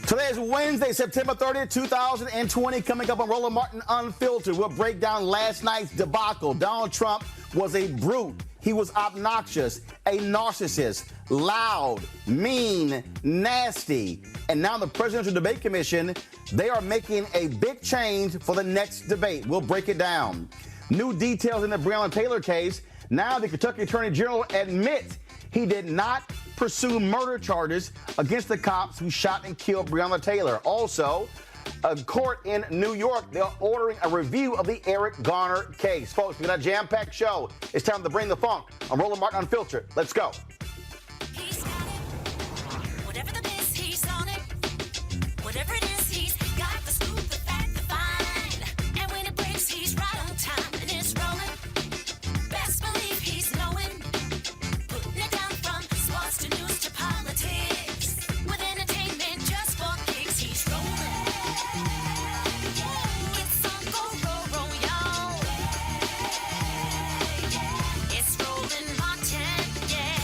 Today is Wednesday, September 30th, 2020. Coming up on Roland Martin Unfiltered, we'll break down last night's debacle. Donald Trump was a brute. He was obnoxious, a narcissist, loud, mean, nasty. And now the Presidential Debate Commission, they are making a big change for the next debate. We'll break it down. New details in the Breonna Taylor case. Now the Kentucky Attorney General admits he did not pursue murder charges against the cops who shot and killed Breonna Taylor. Also, a court in New York, they're ordering a review of the Eric Garner case. Folks, we got a jam-packed show. It's time to bring the funk. I'm Roland Martin Unfiltered. Let's go. He's got it. Whatever the biz, he's on it. Whatever it is, he's got the scoop, the fact, the find. And when it breaks, he's right on time and it's rolling. Best believe he's knowing. Putting it down from sports to news to politics. With entertainment just for kicks, he's rolling. It's Uncle Roro, y'all. It's Roland Martin, yeah.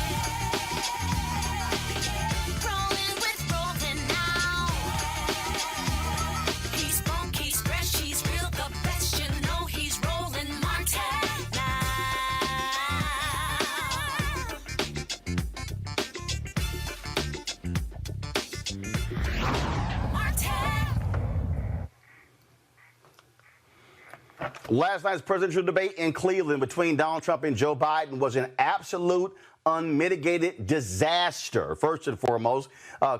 Rolling with Roland now. He's funky, he's fresh, he's real, the best, you know he's Roland Martin now. Last night's presidential debate in Cleveland between Donald Trump and Joe Biden was an absolute unmitigated disaster. First and foremost,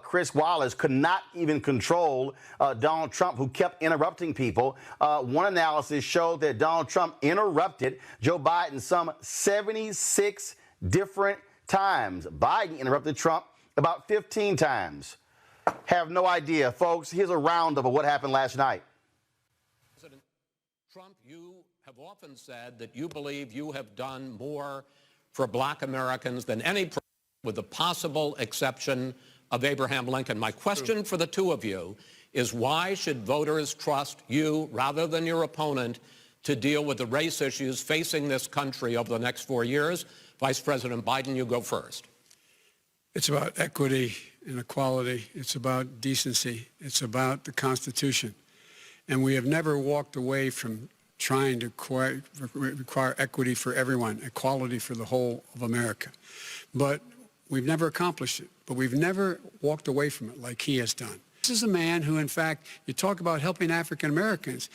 Chris Wallace could not even control Donald Trump, who kept interrupting people. One analysis showed that Donald Trump interrupted Joe Biden some 76 different times. Biden interrupted Trump about 15 times. Have no idea, folks. Here's a roundup of what happened last night. President Trump, you have often said that you believe you have done more for black Americans than any president, with the possible exception of Abraham Lincoln. My question for the two of you is, why should voters trust you rather than your opponent to deal with the race issues facing this country over the next 4 years? Vice President Biden, you go first. It's about equity and equality. It's about decency. It's about the Constitution. And we have never walked away from trying to require equity for everyone, equality for the whole of America. But we've never accomplished it. But we've never walked away from it like he has done. This is a man who, in fact, you talk about helping African Americans.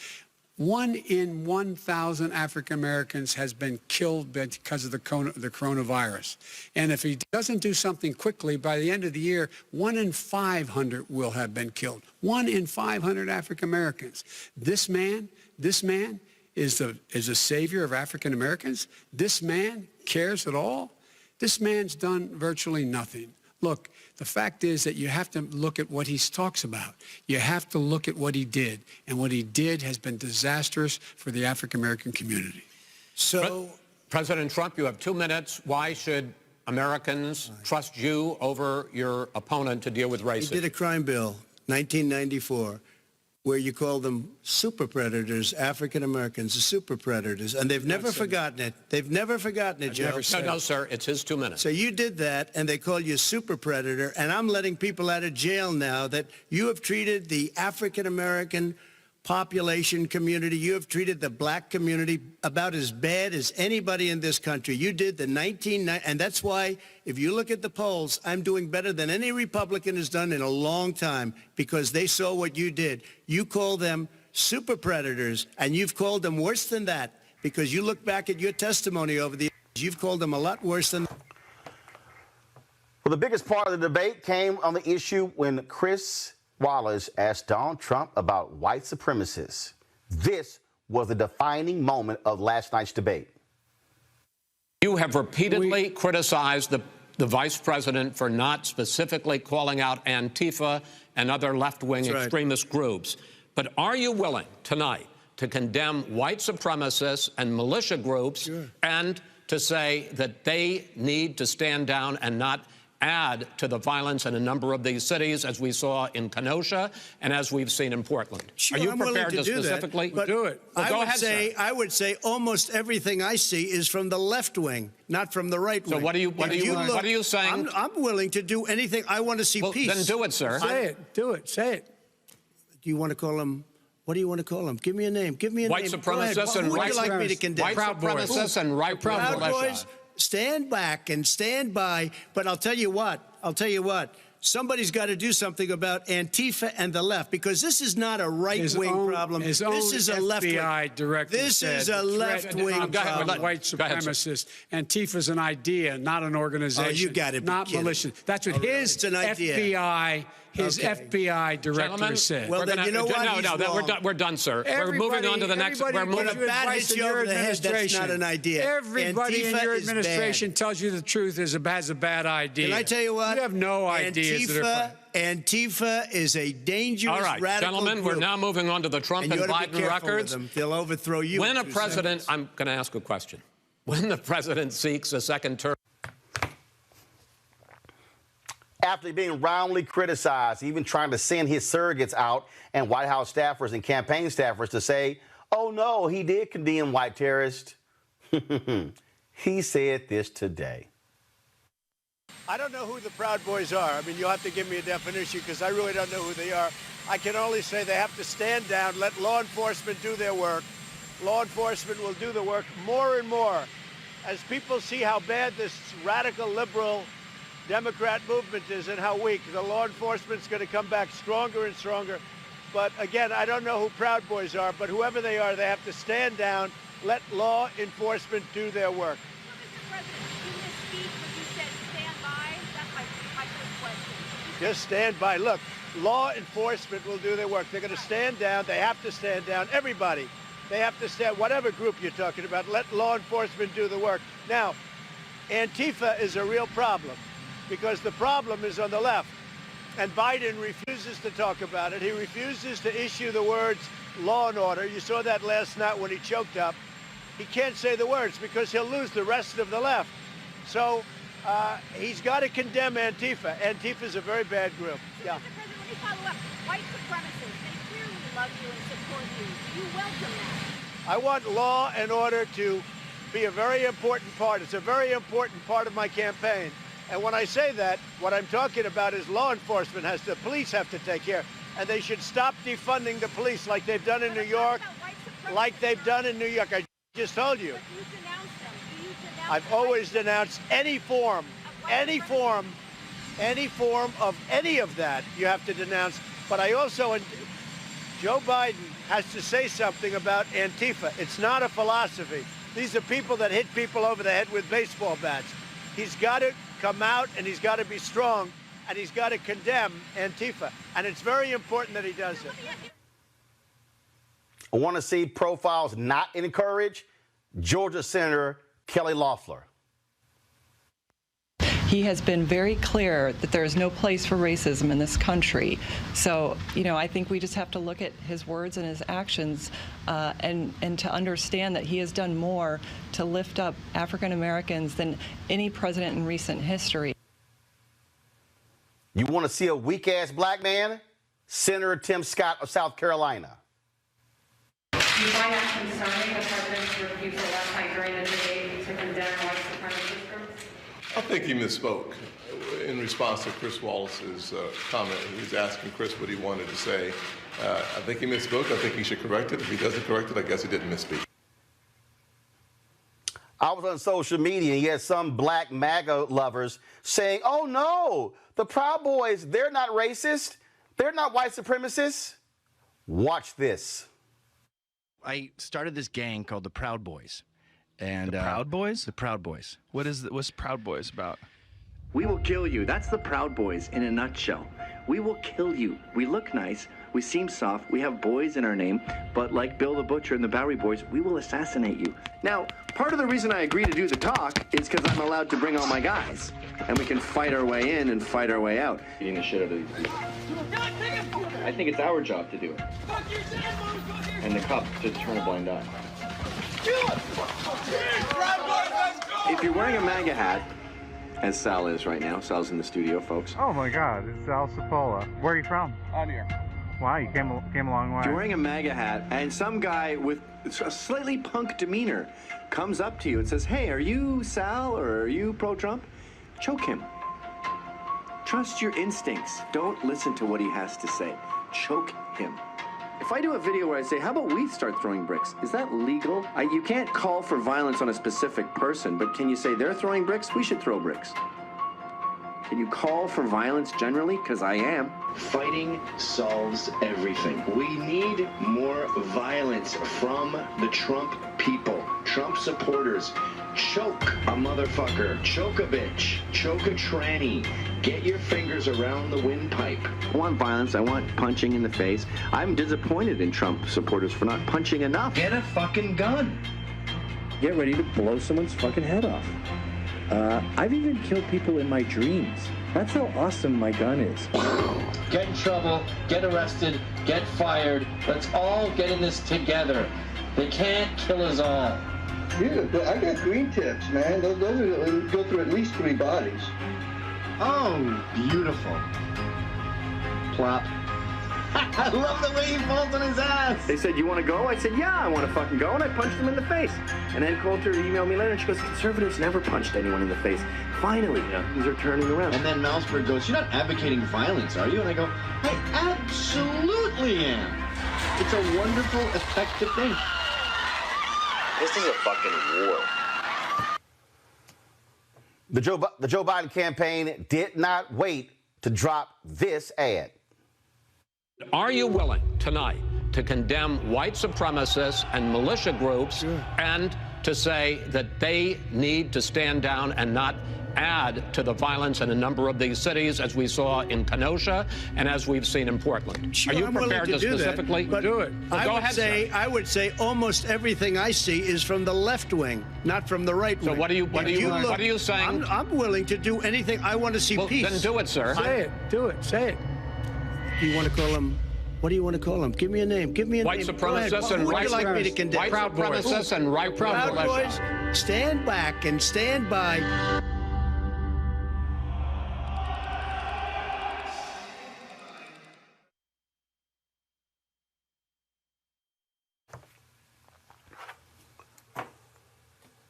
1 in 1,000 African Americans has been killed because of the coronavirus. And if he doesn't do something quickly, by the end of the year, 1 in 500 will have been killed. 1 in 500 African Americans. This man is a savior of African Americans. This man cares at all. This man's done virtually nothing. Look, the fact is that you have to look at what he talks about. You have to look at what he did. And what he did has been disastrous for the African-American community. So, President Trump, you have 2 minutes. Why should Americans trust you over your opponent to deal with racism? He did a crime bill, 1994, where you call them super predators, African Americans, the super predators, and they've never forgotten it. They've never forgotten it, Joe. No, sir, it's his 2 minutes. So you did that, and they call you a super predator, and I'm letting people out of jail now that you have treated the African American population community, you have treated the black community about as bad as anybody in this country. You did the 1990, and that's why, if you look at the polls, I'm doing better than any Republican has done in a long time, because they saw what you did. You call them super predators, and you've called them worse than that, because you look back at your testimony over the years, you've called them a lot worse than. Well, the biggest part of the debate came on the issue when Chris Wallace asked Donald Trump about white supremacists. This was the defining moment of last night's debate. You have repeatedly criticized the vice president for not specifically calling out Antifa and other left-wing extremist groups. But are you willing tonight to condemn white supremacists and militia groups and to say that they need to stand down and not add to the violence in a number of these cities, as we saw in Kenosha and as we've seen in Portland. Sure, Are you I'm willing prepared to do specifically that, do it? Well, go ahead, sir. I would say almost everything I see is from the left wing, not from the right wing. So what are you saying? I'm willing to do anything. I want to see peace. Then do it, sir. Say it. Do it. Say it. Do you want to call him? What do you want to call him? Give me a name. Give me a White name. supremacists and Who would white you like me to condemn? White supremacists and right Proud militia. Boys, stand back and stand by. But I'll tell you what. Somebody's got to do something about Antifa and the left, because this is not a right-wing problem. This is a left-wing. FBI director This is a left-wing problem. White supremacist. Antifa's an idea, not an organization. Oh, you got to be not kidding. militia. That's what his it's an idea. FBI director Gentlemen, said. Well, then you know what? We're done, sir. Everybody, we're moving on to the next. We're everybody moving. When a bat hits you over the head, that's not an idea. Everybody in Antifa your is administration bad. tells you the truth has a bad idea. Can I tell you what? You have no ideas that are Antifa is a dangerous, All right, radical gentlemen, group. we're now moving on to the Trump And and you ought to be Biden careful with records. them. They'll overthrow you. When in a 2 president, seconds. I'm going to ask a question. When the president seeks a second term, After being roundly criticized, even trying to send his surrogates out and White House staffers and campaign staffers to say, oh, no, he did condemn white terrorists. He said this today. I don't know who the Proud Boys are. I mean, you'll have to give me a definition, because I really don't know who they are. I can only say they have to stand down, let law enforcement do their work. Law enforcement will do the work more and more. As people see how bad this radical liberal Democrat movement is and how weak, the law enforcement's going to come back stronger and stronger. But again, I don't know who Proud Boys are, but whoever they are, they have to stand down, let law enforcement do their work. Well, Mr. President, in this speech, when you said stand by, that's my first question. Just stand by. Look, law enforcement will do their work. They're going to stand down. They have to stand down. Everybody. They have to stand, whatever group you're talking about, let law enforcement do the work. Now, Antifa is a real problem, because the problem is on the left. And Biden refuses to talk about it. He refuses to issue the words law and order. You saw that last night when he choked up. He can't say the words because he'll lose the rest of the left. So he's got to condemn Antifa. Antifa's a very bad group. Yeah. Mr. President, let me follow up. White supremacists, they clearly love you and support you. Do you welcome that? I want law and order to be a very important part. It's a very important part of my campaign. And when I say that, what I'm talking about is law enforcement the police have to take care. And they should stop defunding the police like they've done in New York, like they've done in New York. I just told you. But you denounce them. Do you denounce I've always denounced any form of any of that you have to denounce. But I also, Joe Biden has to say something about Antifa. It's not a philosophy. These are people that hit people over the head with baseball bats. He's got to come out and he's got to be strong and he's got to condemn Antifa. And it's very important that he does it. I want to see profiles not encourage Georgia Senator Kelly Loeffler. He has been very clear that there is no place for racism in this country. So, I think we just have to look at his words and his actions and to understand that he has done more to lift up African Americans than any president in recent history. You want to see a weak-ass black man? Senator Tim Scott of South Carolina. Do you find that concerning, the president's refusal last night during the debate to condemn white supremacist groups? I think he misspoke in response to Chris Wallace's comment. He was asking Chris what he wanted to say. I think he misspoke. I think he should correct it. If he doesn't correct it, I guess he didn't misspeak. I was on social media and you had some black MAGA lovers saying, oh no, the Proud Boys, they're not racist. They're not white supremacists. Watch this. I started this gang called the Proud Boys. And The Proud Boys? The Proud Boys. What's Proud Boys about? We will kill you. That's the Proud Boys in a nutshell. We will kill you. We look nice. We seem soft. We have boys in our name. But like Bill the Butcher and the Bowery Boys, we will assassinate you. Now, part of the reason I agree to do the talk is because I'm allowed to bring all my guys. And we can fight our way in and fight our way out. Beating the shit out of these people. I think it's our job to do it. And the cops just turn a blind eye. If you're wearing a MAGA hat, as Sal is right now. Sal's in the studio, folks. Oh my God, it's Sal Cipolla. Where are you from? Out here. Wow, you came a long way. You're wearing a MAGA hat, and some guy with a slightly punk demeanor comes up to you and says, "Hey, are you Sal or are you pro-Trump?" Choke him. Trust your instincts. Don't listen to what he has to say. Choke him. If I do a video where I say, how about we start throwing bricks? Is that legal? You can't call for violence on a specific person, but can you say they're throwing bricks? We should throw bricks. Can you call for violence generally? Because I am. Fighting solves everything. We need more violence from the Trump people, Trump supporters. Choke a motherfucker, choke a bitch, choke a tranny. Get your fingers around the windpipe. I want violence. I want punching in the face. I'm disappointed in Trump supporters for not punching enough. Get a fucking gun. Get ready to blow someone's fucking head off. I've even killed people in my dreams. That's how awesome my gun is. Get in trouble, get arrested, get fired. Let's all get in this together. They can't kill us all. Dude, I got green tips, man. Those go through at least 3 bodies. Oh, beautiful. Plop. I love the way he falls on his ass. They said, you want to go? I said, yeah, I want to fucking go. And I punched him in the face. And then Coulter emailed me later and she goes, conservatives never punched anyone in the face. Finally, things are turning around. And then Malmsberg goes, you're not advocating violence, are you? And I go, I absolutely am. It's a wonderful, effective thing. This is a fucking war. The Joe Biden campaign did not wait to drop this ad. Are you willing tonight to condemn white supremacists and militia groups and to say that they need to stand down and not add to the violence in a number of these cities, as we saw in Kenosha and as we've seen in Portland? Sure, Are you I'm willing prepared to do specifically that, but do it? Well, go ahead, sir. I would say almost everything I see is from the left wing, not from the right wing. So what are you saying? I'm willing to do anything. I want to see peace. Then do it, sir. Say it. Do it. Say it. You want to call him? What do you want to call him? Give me a name. Give me a white name. Supremacists and white like me to condemn? White supremacists and right Proud Boys, stand back and stand by.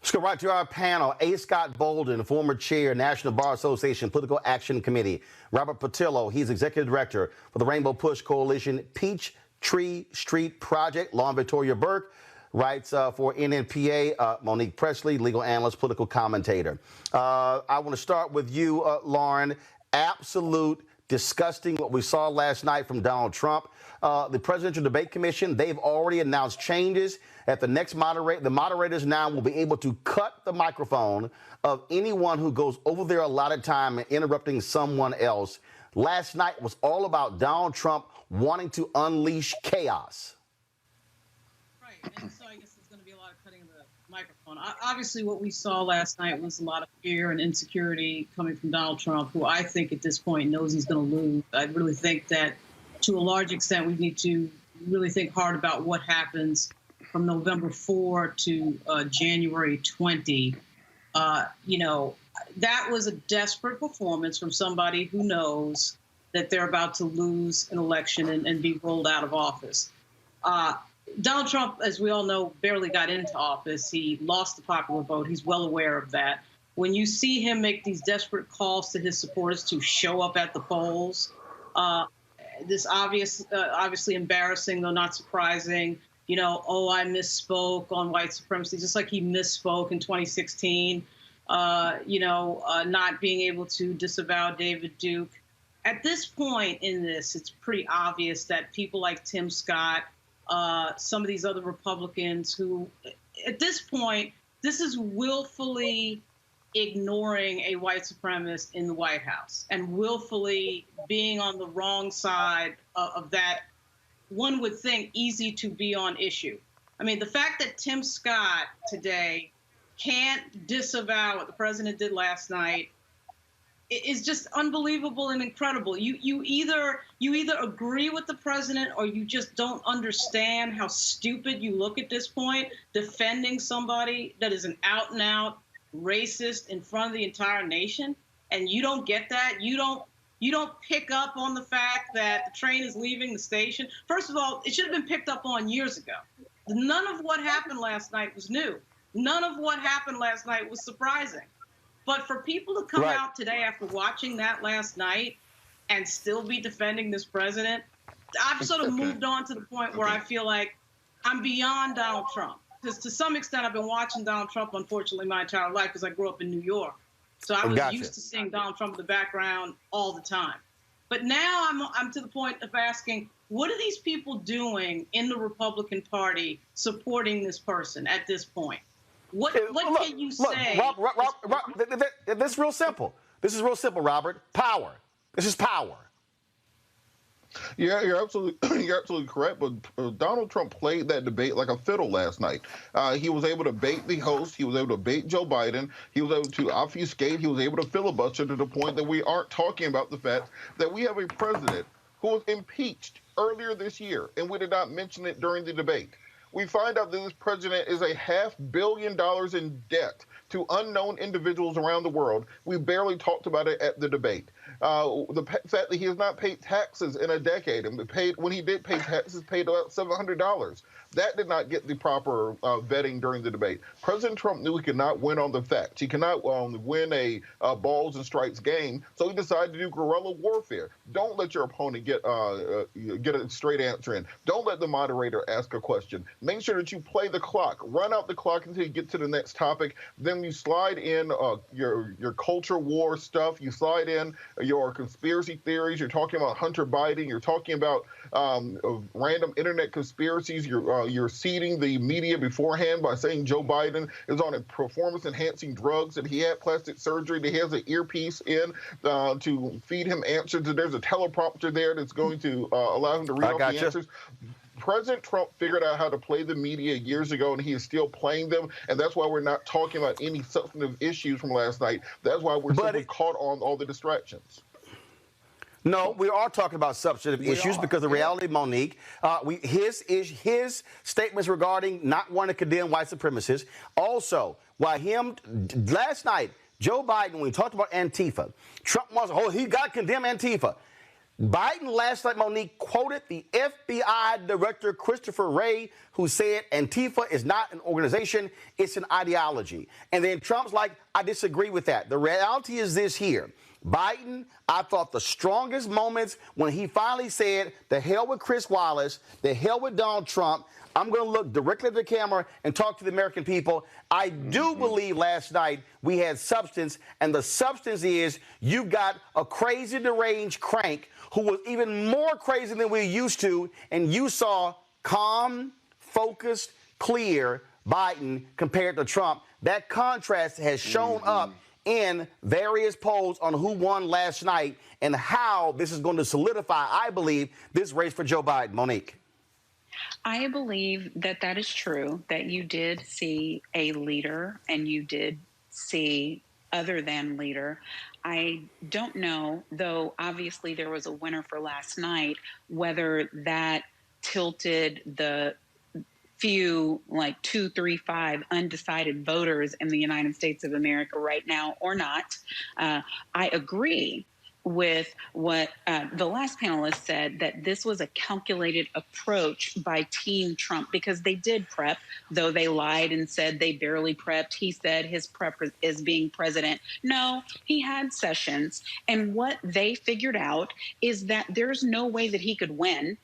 Let's go right to our panel. A. Scott Bolden, former chair, National Bar Association Political Action Committee. Robert Patillo, he's executive director for the Rainbow Push Coalition Peachtree Street Project. Lauren Victoria Burke writes for NNPA. Monique Presley, legal analyst, political commentator. I want to start with you, Lauren. Absolute disgusting what we saw last night from Donald Trump. The Presidential Debate Commission, they've already announced changes. At the next the moderators now will be able to cut the microphone of anyone who goes over their allotted time and interrupting someone else. Last night was all about Donald Trump wanting to unleash chaos. Right, and so I guess there's going to be a lot of cutting of the microphone. Obviously, what we saw last night was a lot of fear and insecurity coming from Donald Trump, who I think at this point knows he's going to lose. I really think that to a large extent, we need to really think hard about what happens from November 4 to January 20. That was a desperate performance from somebody who knows that they're about to lose an election and be rolled out of office. Donald Trump, as we all know, barely got into office. He lost the popular vote. He's well aware of that. When you see him make these desperate calls to his supporters to show up at the polls, this obviously embarrassing, though not surprising, I misspoke on white supremacy, just like he misspoke in 2016, not being able to disavow David Duke. At this point in this, it's pretty obvious that people like Tim Scott, some of these other Republicans who, at this point, this is willfully ignoring a white supremacist in the White House and willfully being on the wrong side of that, one would think, easy to be on issue. I mean, the fact that Tim Scott today can't disavow what the president did last night is just unbelievable and incredible. You either agree with the president or you just don't understand how stupid you look at this point, defending somebody that is an out-and-out racist in front of the entire nation, and you don't get that. You don't pick up on the fact that the train is leaving the station. First of all, it should have been picked up on years ago. None of what happened last night was new. None of what happened last night was surprising. But for people to come out today after watching that last night and still be defending this president, I've sort of moved on to the point where I feel like I'm beyond Donald Trump. Because to some extent, I've been watching Donald Trump, unfortunately, my entire life because I grew up in New York. So I was used to seeing Donald Trump in the background all the time. But now I'm to the point of asking, what are these people doing in the Republican Party supporting this person at this point? What can you say? This is real simple. This is real simple, Robert. Power. This is power. Yeah, you're absolutely correct. But Donald Trump played that debate like a fiddle last night. He was able to bait the host. He was able to bait Joe Biden. He was able to obfuscate. He was able to filibuster to the point that we aren't talking about the fact that we have a president who was impeached earlier this year, and we did not mention it during the debate. We find out that this president is $500 million in debt to unknown individuals around the world. We barely talked about it at the debate. The fact that he has not paid taxes in a decade, and when he did pay taxes, paid about $700. That did not get the proper vetting during the debate. President Trump knew he could not win on the facts. He cannot win a balls and strikes game, so he decided to do guerrilla warfare. Don't let your opponent get a straight answer in. Don't let the moderator ask a question. Make sure that you play the clock. Run out the clock until you get to the next topic. Then you slide in your culture war stuff. You slide in your conspiracy theories. You're talking about Hunter Biden. You're talking about random internet conspiracies. You're seeding the media beforehand by saying Joe Biden is on a performance-enhancing drugs, that he had plastic surgery, that he has an earpiece in to feed him answers. There's a teleprompter there that's going to allow him to read off the answers. President Trump figured out how to play the media years ago, and he is still playing them, and that's why we're not talking about any substantive issues from last night. That's why we're simply caught on all the distractions. No, we are talking about substantive issues because the reality, Monique, his statements regarding not wanting to condemn white supremacists. Also, last night, Joe Biden, when we talked about Antifa, Trump wants, he got to condemn Antifa. Biden last night, Monique, quoted the FBI director, Christopher Wray, who said Antifa is not an organization, it's an ideology. And then Trump's like, I disagree with that. The reality is this here. Biden, I thought the strongest moments when he finally said, the hell with Chris Wallace, the hell with Donald Trump, I'm going to look directly at the camera and talk to the American people. I do believe last night we had substance, and the substance is you've got a crazy, deranged crank who was even more crazy than we're used to, and you saw calm, focused, clear Biden compared to Trump. That contrast has shown up in various polls on who won last night and how this is going to solidify, I believe, this race for Joe Biden. Monique. I believe that that is true, that you did see a leader and you did see other than leader. I don't know, though obviously there was a winner for last night, whether that tilted the few, like 2, 3, 5 undecided voters in the United States of America right now or not. I agree with what the last panelist said, that this was a calculated approach by Team Trump, because they did prep, though they lied and said they barely prepped. He said his prep is being president. No, he had sessions. And what they figured out is that there's no way that he could win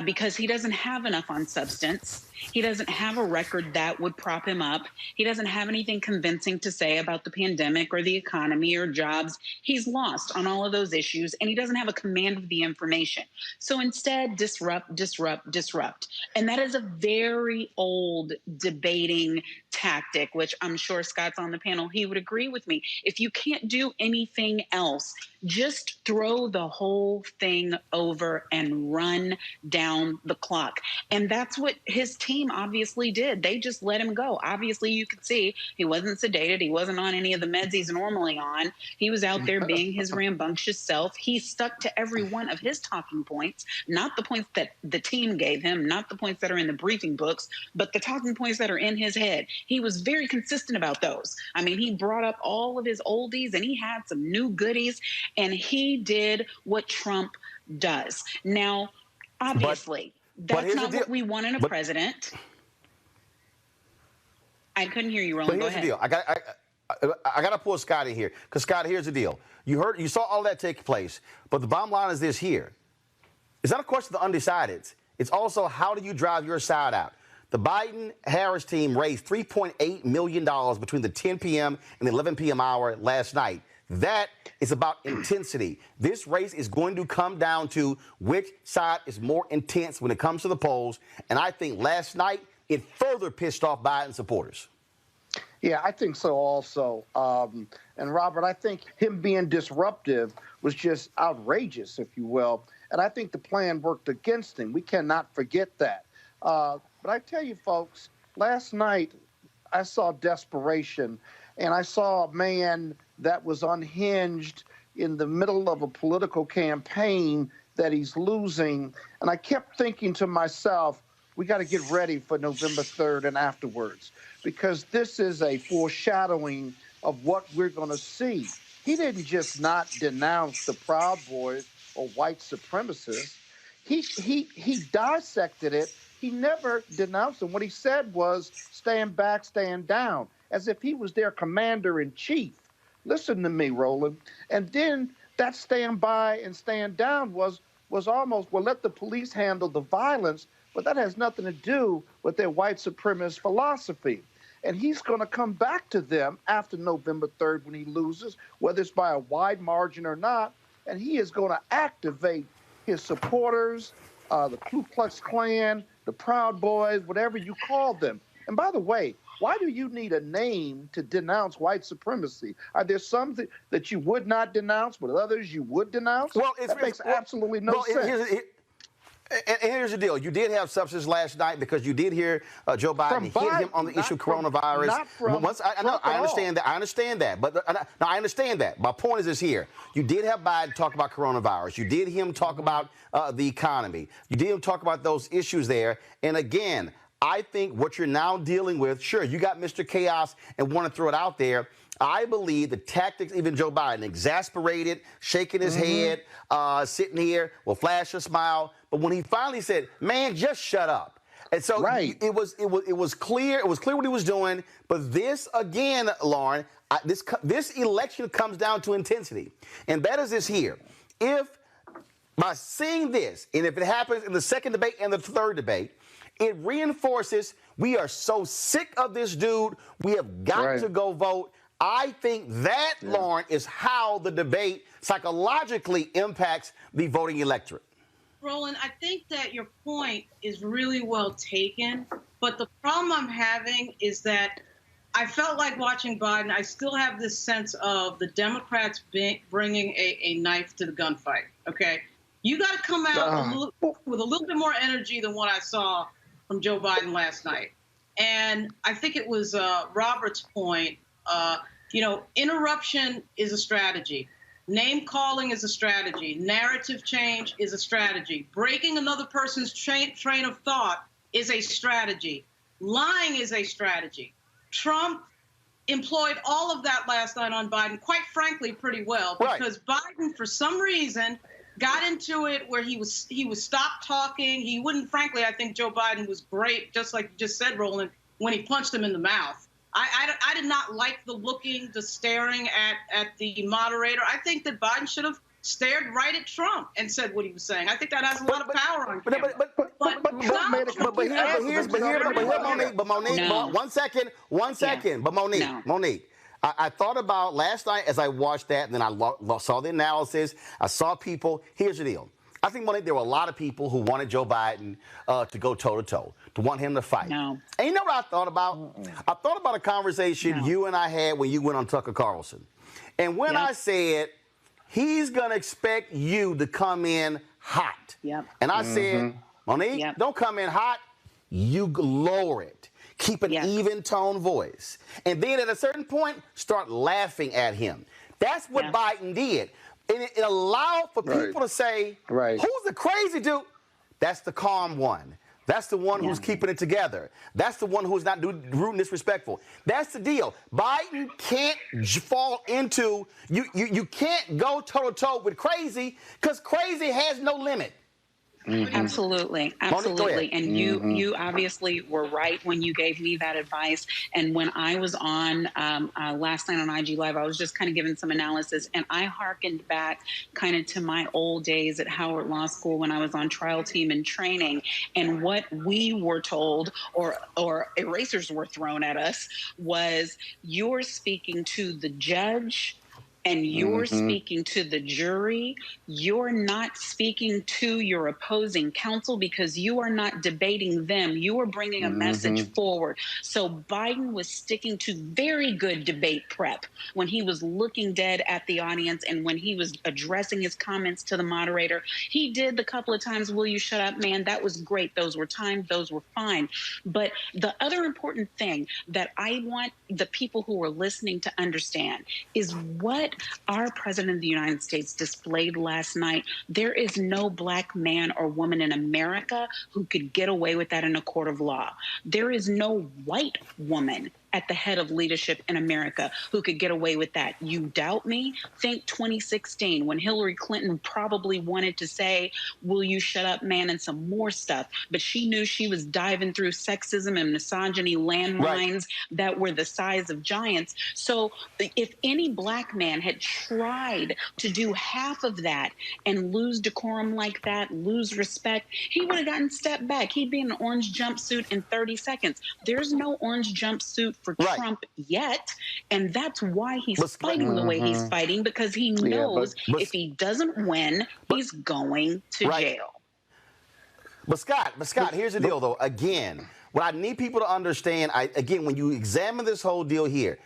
because he doesn't have enough on substance. He doesn't have a record that would prop him up. He doesn't have anything convincing to say about the pandemic or the economy or jobs. He's lost on all of those issues, and he doesn't have a command of the information. So instead, disrupt, disrupt, disrupt. And that is a very old debating tactic, which I'm sure Scott's on the panel. He would agree with me. If you can't do anything else, just throw the whole thing over and run down the clock. And that's what his team obviously did. They just let him go. Obviously, you could see he wasn't sedated. He wasn't on any of the meds he's normally on. He was out there being his rambunctious self. He stuck to every one of his talking points, not the points that the team gave him, not the points that are in the briefing books, but the talking points that are in his head. He was very consistent about those. I mean, he brought up all of his oldies and he had some new goodies, and he did what Trump does. Now, obviously, that's not what we want in a president. I couldn't hear you, Roland. But here's the deal. I got to pull Scott in here, because Scott, here's the deal. You saw all that take place, but the bottom line is this here. It's not a question of the undecideds. It's also, how do you drive your side out? The Biden-Harris team raised $3.8 million between the 10 p.m. and the 11 p.m. hour last night. That is about intensity. This race is going to come down to which side is more intense when it comes to the polls. And I think last night it further pissed off Biden supporters. Yeah, I think so also. And Robert, I think him being disruptive was just outrageous, if you will. And I think the plan worked against him. We cannot forget that. But I tell you, folks, last night I saw desperation, and I saw a man that was unhinged in the middle of a political campaign that he's losing. And I kept thinking to myself, we got to get ready for November 3rd and afterwards, because this is a foreshadowing of what we're going to see. He didn't just not denounce the Proud Boys or white supremacists. He dissected it. He never denounced them. What he said was, stand back, stand down, as if he was their commander-in-chief. Listen to me, Roland. And then that stand by and stand down was almost, well, let the police handle the violence, but that has nothing to do with their white supremacist philosophy. And he's going to come back to them after November 3rd when he loses, whether it's by a wide margin or not, and he is going to activate his supporters, the Ku Klux Klan, the Proud Boys, whatever you call them. And by the way, why do you need a name to denounce white supremacy? Are there some that you would not denounce, but others you would denounce? Well, that makes absolutely no sense. And here's the deal. You did have substance last night because you did hear Joe Biden hit him on the issue of coronavirus. I understand that. I understand that. But no, I understand that. My point is this here. You did have Biden talk about coronavirus. You did hear him talk about the economy. You did him talk about those issues there. And again, I think what you're now dealing with, sure, you got Mr. Chaos and want to throw it out there. I believe the tactics, even Joe Biden, exasperated, shaking his head, sitting here, will flash a smile. But when he finally said, man, just shut up. And so it was clear. It was clear what he was doing. But this, again, Lauren, this election comes down to intensity. And that is this here. If by seeing this, and if it happens in the second debate and the third debate, it reinforces we are so sick of this dude. We have got to go vote. I think that, Lauren, is how the debate psychologically impacts the voting electorate. Roland, I think that your point is really well taken, but the problem I'm having is that I felt like watching Biden, I still have this sense of the Democrats bringing a knife to the gunfight, okay? You got to come out with a little bit more energy than what I saw from Joe Biden last night. And I think it was Robert's point. Interruption is a strategy. Name calling is a strategy. Narrative change is a strategy. Breaking another person's train of thought is a strategy. Lying is a strategy. Trump employed all of that last night on Biden, quite frankly, pretty well, because Biden, for some reason, got into it where he was stopped talking. He wouldn't, frankly, I think Joe Biden was great, just like you just said, Roland, when he punched him in the mouth. I did not like the staring at the moderator. I think that Biden should have stared right at Trump and said what he was saying. I think that has a lot of power on camera. But Monique, Monique, I thought about last night as I watched that, and then I saw the analysis. I saw people. Here's the deal. I think, Monique, there were a lot of people who wanted Joe Biden to go toe-to-toe, to want him to fight. No. And you know what I thought about? I thought about a conversation you and I had when you went on Tucker Carlson. And when I said, he's going to expect you to come in hot. And I said, Monique, don't come in hot. You lower it. Keep an even tone voice. And then at a certain point, start laughing at him. That's what Biden did. And it allowed for people to say, who's the crazy dude? That's the calm one. That's the one who's keeping it together. That's the one who's not rude and disrespectful. That's the deal. Biden can't fall into, you can't go toe-to-toe with crazy because crazy has no limit. Absolutely. Absolutely. And you obviously were right when you gave me that advice. And when I was on last night on IG Live, I was just kind of giving some analysis, and I hearkened back kind of to my old days at Howard Law School when I was on trial team and training. And what we were told, or erasers were thrown at us, was you're speaking to the judge and you're speaking to the jury. You're not speaking to your opposing counsel because you are not debating them. You are bringing a message forward. So Biden was sticking to very good debate prep when he was looking dead at the audience and when he was addressing his comments to the moderator. He did the couple of times, will you shut up, man? That was great. Those were timed. Those were fine. But the other important thing that I want the people who are listening to understand is what our president of the United States displayed last night. There is no black man or woman in America who could get away with that in a court of law. There is no white woman at the head of leadership in America who could get away with that. You doubt me? Think 2016 when Hillary Clinton probably wanted to say, will you shut up, man, and some more stuff. But she knew she was diving through sexism and misogyny landmines that were the size of giants. So if any black man had tried to do half of that and lose decorum like that, lose respect, he would have gotten stepped back. He'd be in an orange jumpsuit in 30 seconds. There's no orange jumpsuit for Trump yet, and that's why he's fighting the way he's fighting, because he knows if he doesn't win, he's going to jail. But Scott, here's the deal, though. Again, what I need people to understand, when you examine this whole deal here,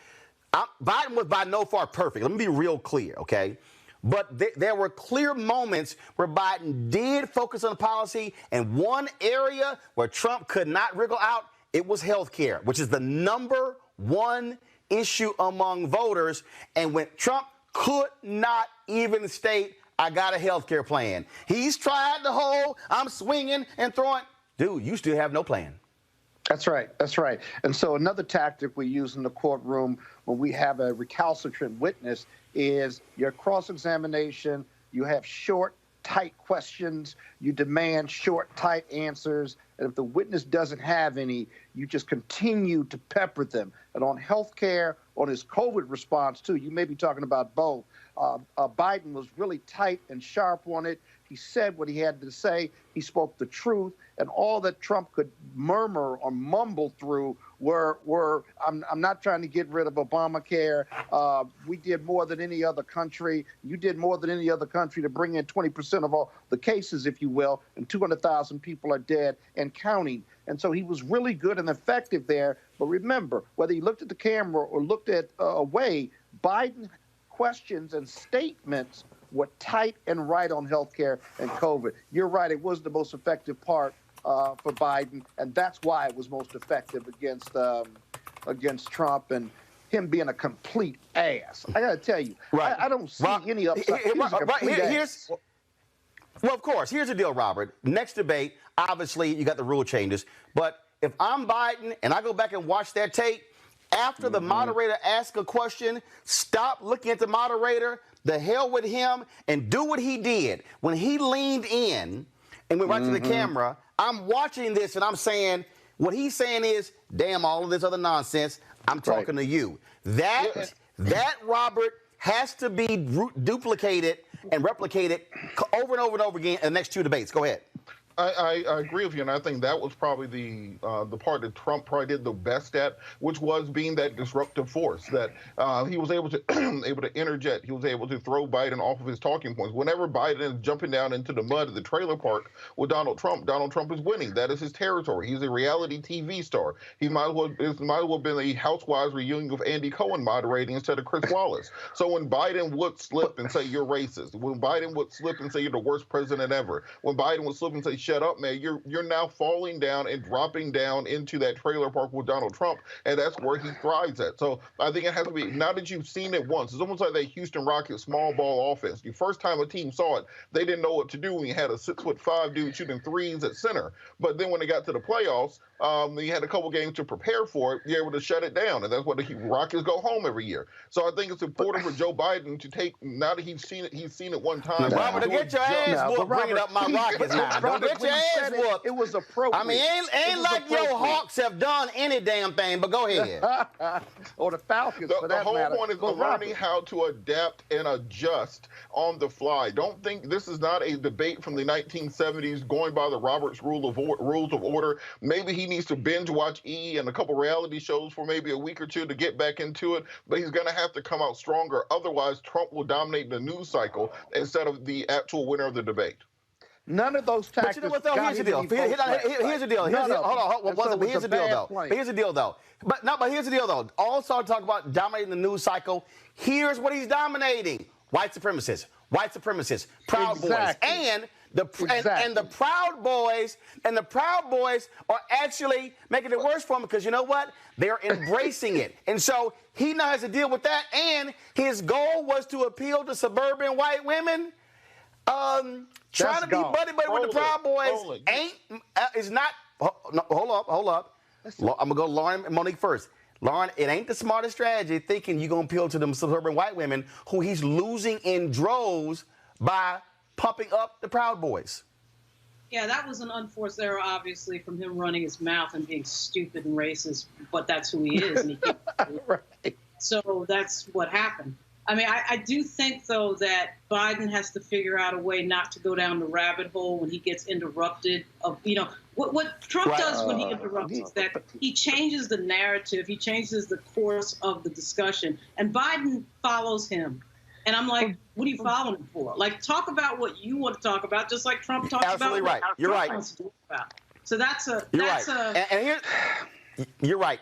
Biden was by no far perfect. Let me be real clear, okay? But there were clear moments where Biden did focus on policy, and one area where Trump could not wriggle out, it was health care, which is the number one issue among voters. And when Trump could not even state, I got a health care plan. He's tried the whole, I'm swinging and throwing. Dude, you still have no plan. That's right. That's right. And so another tactic we use in the courtroom when we have a recalcitrant witness is your cross-examination. You have short, tight questions. You demand short, tight answers. And if the witness doesn't have any, you just continue to pepper them. And on health care, on his COVID response, too, you may be talking about both. Biden was really tight and sharp on it. He said what he had to say. He spoke the truth. And all that Trump could murmur or mumble through were I'm not trying to get rid of Obamacare. We did more than any other country. You did more than any other country to bring in 20% of all the cases, if you will, and 200,000 people are dead and counting. And so he was really good and effective there. But remember, whether he looked at the camera or looked at away, Biden questions and statements were tight and right on healthcare and COVID. You're right. It was the most effective part for Biden, and that's why it was most effective against Trump and him being a complete ass. I got to tell you, I don't see any upside. Well, of course. Here's the deal, Robert. Next debate, obviously, you got the rule changes. But if I'm Biden and I go back and watch that tape, after the moderator asks a question, stop looking at the moderator, the hell with him, and do what he did. When he leaned in and went right to the camera, I'm watching this and I'm saying, what he's saying is, damn, all of this other nonsense, I'm talking to you. That, Robert, has to be duplicated and replicated over and over and over again in the next two debates. Go ahead. I agree with you, and I think that was probably the part that Trump probably did the best at, which was being that disruptive force. That he was able to interject. He was able to throw Biden off of his talking points. Whenever Biden is jumping down into the mud of the trailer park with Donald Trump is winning. That is his territory. He's a reality TV star. He might as well have been a Housewives reunion with Andy Cohen moderating instead of Chris Wallace. So when Biden would slip and say you're racist, when Biden would slip and say you're the worst president ever, when Biden would slip and say shut up, man, you're now falling down and dropping down into that trailer park with Donald Trump, and that's where he thrives at. So I think it has to be, now that you've seen it once, it's almost like that Houston Rockets small ball offense. The first time a team saw it, they didn't know what to do when you had a 6'5" dude shooting threes at center. But then when they got to the playoffs, you had a couple games to prepare for it, you're able to shut it down, and that's what the Rockets go home every year. So I think it's important for Joe Biden to take, now that he's seen it one time. Now, Robert, don't get your ass whooped bringing up my Rockets now. Don't get your ass whooped. It was appropriate. I mean, ain't like your Hawks have done any damn thing, but go ahead. Or the Falcons, for the that whole matter. point is But learning how to adapt and adjust on the fly. Don't think this is not a debate from the 1970s going by the Roberts rules of order. Maybe he needs to binge watch E! and a couple reality shows for maybe a week or two to get back into it, but he's going to have to come out stronger. Otherwise, Trump will dominate the news cycle instead of the actual winner of the debate. None of those tactics. But you know what, though? Here's the deal. Here's the deal. Here's the deal, though. Here's the deal, though. But here's the deal, though. Also, talk about dominating the news cycle. Here's what he's dominating: white supremacists, Proud Boys, and the Proud Boys are actually making it worse for him because you know what? They're embracing it, and so he now has to deal with that. And his goal was to appeal to suburban white women. Trying to be buddy with the Proud Boys is not. No, hold up. I'm gonna go Lauren and Monique first. Lauren, it ain't the smartest strategy thinking you're gonna appeal to them suburban white women who he's losing in droves by pumping up the Proud Boys. Yeah, that was an unforced error, obviously, from him running his mouth and being stupid and racist, but that's who he is. And he right. So that's what happened. I mean, I do think, though, that Biden has to figure out a way not to go down the rabbit hole when he gets interrupted. What Trump does when he interrupts is that he changes the narrative, he changes the course of the discussion, and Biden follows him. And I'm like, what are you following him for? Like, talk about what you want to talk about, just like Trump talks Absolutely about right. what You're Trump right. wants to talk about. So that's a... You're right. And here, you're right.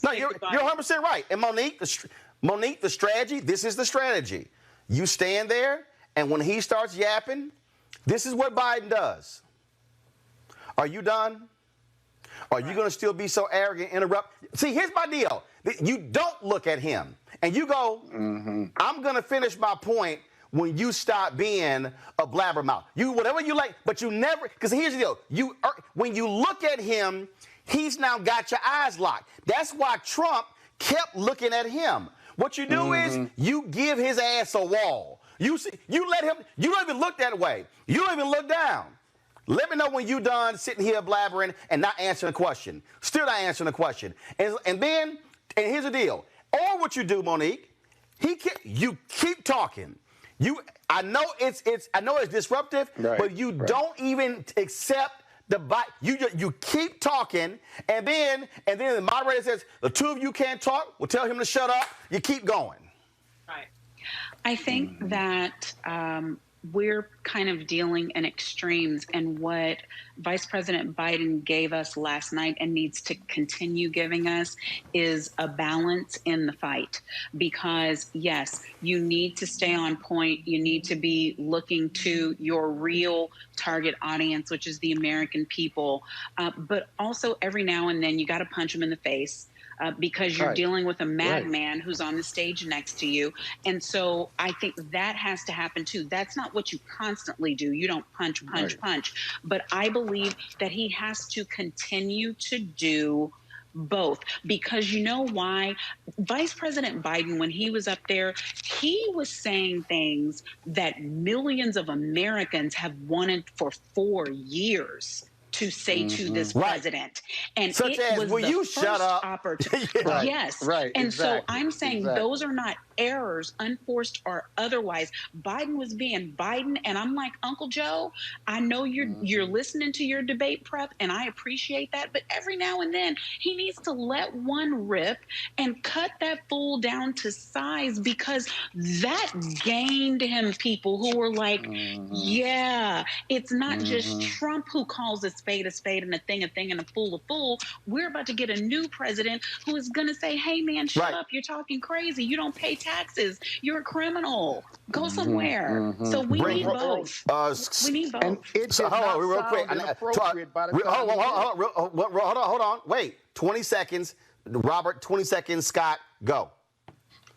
No, you're 100% right. And Monique, the strategy, this is the strategy. You stand there, and when he starts yapping, this is what Biden does. Are you done? Are you going to still be so arrogant, interrupt? See, here's my deal. You don't look at him, and you go, I'm going to finish my point when you stop being a blabbermouth. You, whatever you like, but you never, because here's the deal. When you look at him, he's now got your eyes locked. That's why Trump kept looking at him. What you do is you give his ass a wall. You let him, you don't even look that way. You don't even look down. Let me know when you done sitting here blabbering and not answering a question. Still not answering a question. And here's the deal. Or what you do, Monique, you keep talking. I know it's disruptive, but you don't even accept the bite. You keep talking, and then the moderator says the two of you can't talk. We'll tell him to shut up. You keep going. Right. I think that we're kind of dealing in extremes, and what Vice President Biden gave us last night and needs to continue giving us is a balance in the fight. Because, yes, you need to stay on point. You need to be looking to your real target audience, which is the American people. But also every now and then you got to punch them in the face. Because you're dealing with a madman who's on the stage next to you. And so I think that has to happen too. That's not what you constantly do. You don't punch. But I believe that he has to continue to do both. Because you know why? Vice President Biden, when he was up there, he was saying things that millions of Americans have wanted for 4 years to say to this president. And such it as, was will the you first shut up? Opportunity. Yes. Right. And exactly. so I'm saying those are not errors, unforced or otherwise. Biden was being Biden, and I'm like, Uncle Joe, I know you're listening to your debate prep, and I appreciate that, but every now and then he needs to let one rip and cut that fool down to size, because that gained him people who were like, yeah, it's not just Trump who calls us spade and a thing and a fool. We're about to get a new president who is going to say, hey, man, shut up. You're talking crazy. You don't pay taxes. You're a criminal. Go somewhere. So we need both. We need both. And it So, did hold not on, real quick. sound inappropriate by the time Hold on. Wait, 20 seconds. Robert, 20 seconds. Scott, go.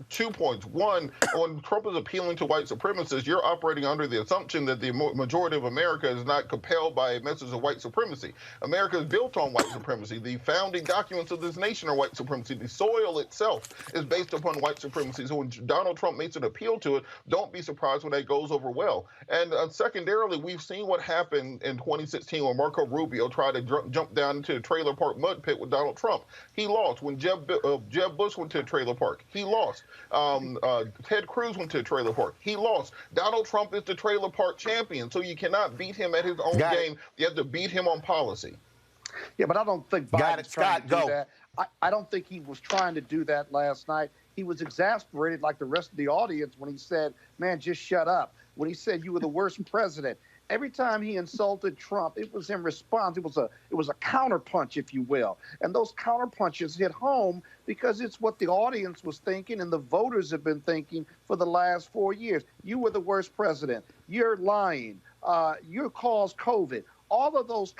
2 points. One, when Trump is appealing to white supremacists, you're operating under the assumption that the majority of America is not compelled by a message of white supremacy. America is built on white supremacy. The founding documents of this nation are white supremacy. The soil itself is based upon white supremacy. So when Donald Trump makes an appeal to it, don't be surprised when that goes over well. And secondarily, we've seen what happened in 2016 when Marco Rubio tried to jump down into the trailer park mud pit with Donald Trump. He lost. When Jeb Bush went to a trailer park, he lost. Ted Cruz went to a trailer park. He lost. Donald Trump is the trailer park champion, so you cannot beat him at his own game. You have to beat him on policy. Yeah, but I don't think Biden's trying to do that. I don't think he was trying to do that last night. He was exasperated like the rest of the audience when he said, man, just shut up. When he said you were the worst president. Every time he insulted Trump, it was in response. It was a counterpunch, if you will. And those counterpunches hit home because it's what the audience was thinking and the voters have been thinking for the last 4 years. You were the worst president. You're lying. You caused COVID. All of those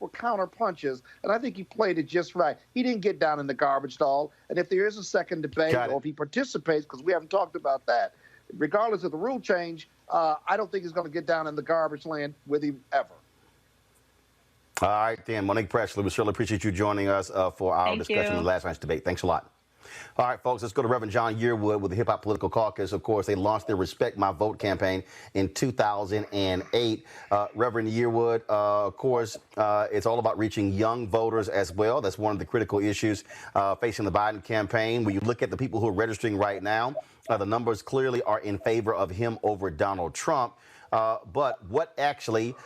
were counter punches, and I think he played it just right. He didn't get down in the garbage stall. And if there is a second debate or if he participates, because we haven't talked about that, regardless of the rule change, I don't think he's going to get down in the garbage land with him ever. All right, then. Monique Presley, we certainly appreciate you joining us for our discussion of last night's debate. Thanks a lot. All right, folks, let's go to Reverend John Yearwood with the Hip Hop Political Caucus. Of course, they launched their Respect My Vote campaign in 2008. Reverend Yearwood, of course, it's all about reaching young voters as well. That's one of the critical issues facing the Biden campaign. When you look at the people who are registering right now, the numbers clearly are in favor of him over Donald Trump. But what actually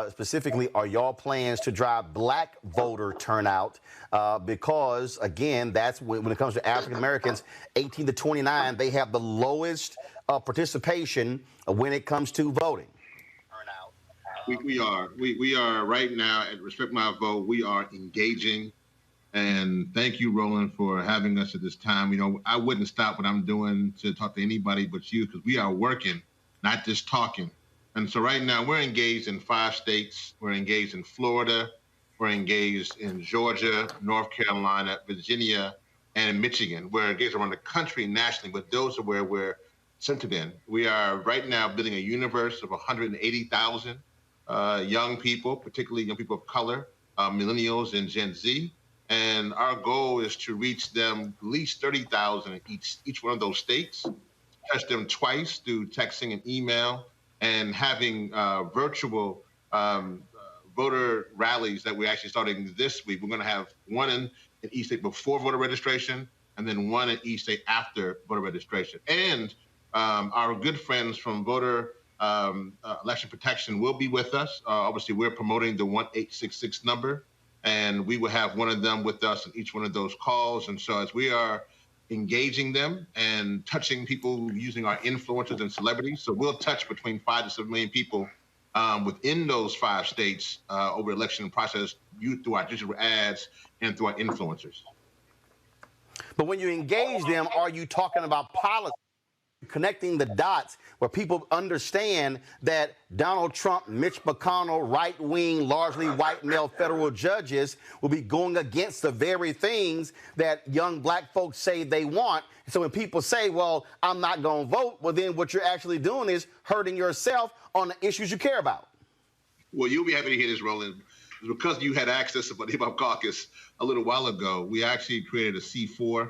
specifically are y'all plans to drive black voter turnout? Because, again, that's when it comes to African Americans, 18 to 29, they have the lowest participation when it comes to voting. We are right now at Respect My Vote. We are engaging. And thank you, Roland, for having us at this time. You know, I wouldn't stop what I'm doing to talk to anybody but you because we are working, not just talking. And so right now we're engaged in 5 states. We're engaged in Florida. We're engaged in Georgia, North Carolina, Virginia, and Michigan. We're engaged around the country nationally, but those are where we're centered in. We are right now building a universe of 180,000 young people, particularly young people of color, millennials and Gen Z. And our goal is to reach them at least 30,000 in each one of those states, touch them twice through texting and email, and having virtual voter rallies that we're actually starting this week. We're going to have one in each state before voter registration, and then one in each state after voter registration. And our good friends from Voter Election Protection will be with us. Obviously, we're promoting the 1866 number, and we will have one of them with us in each one of those calls. And so as we are engaging them and touching people using our influencers and celebrities, so we'll touch between 5 to 7 million people within those 5 states over the election process through our digital ads and through our influencers. But when you engage them, are you talking about policy? Connecting the dots where people understand that Donald Trump, Mitch McConnell, right-wing, largely white male federal judges will be going against the very things that young black folks say they want. So when people say, well, I'm not going to vote, well, then what you're actually doing is hurting yourself on the issues you care about. Well, you'll be happy to hear this, Roland. Because you had access to the Hip Hop Caucus a little while ago, we actually created a C4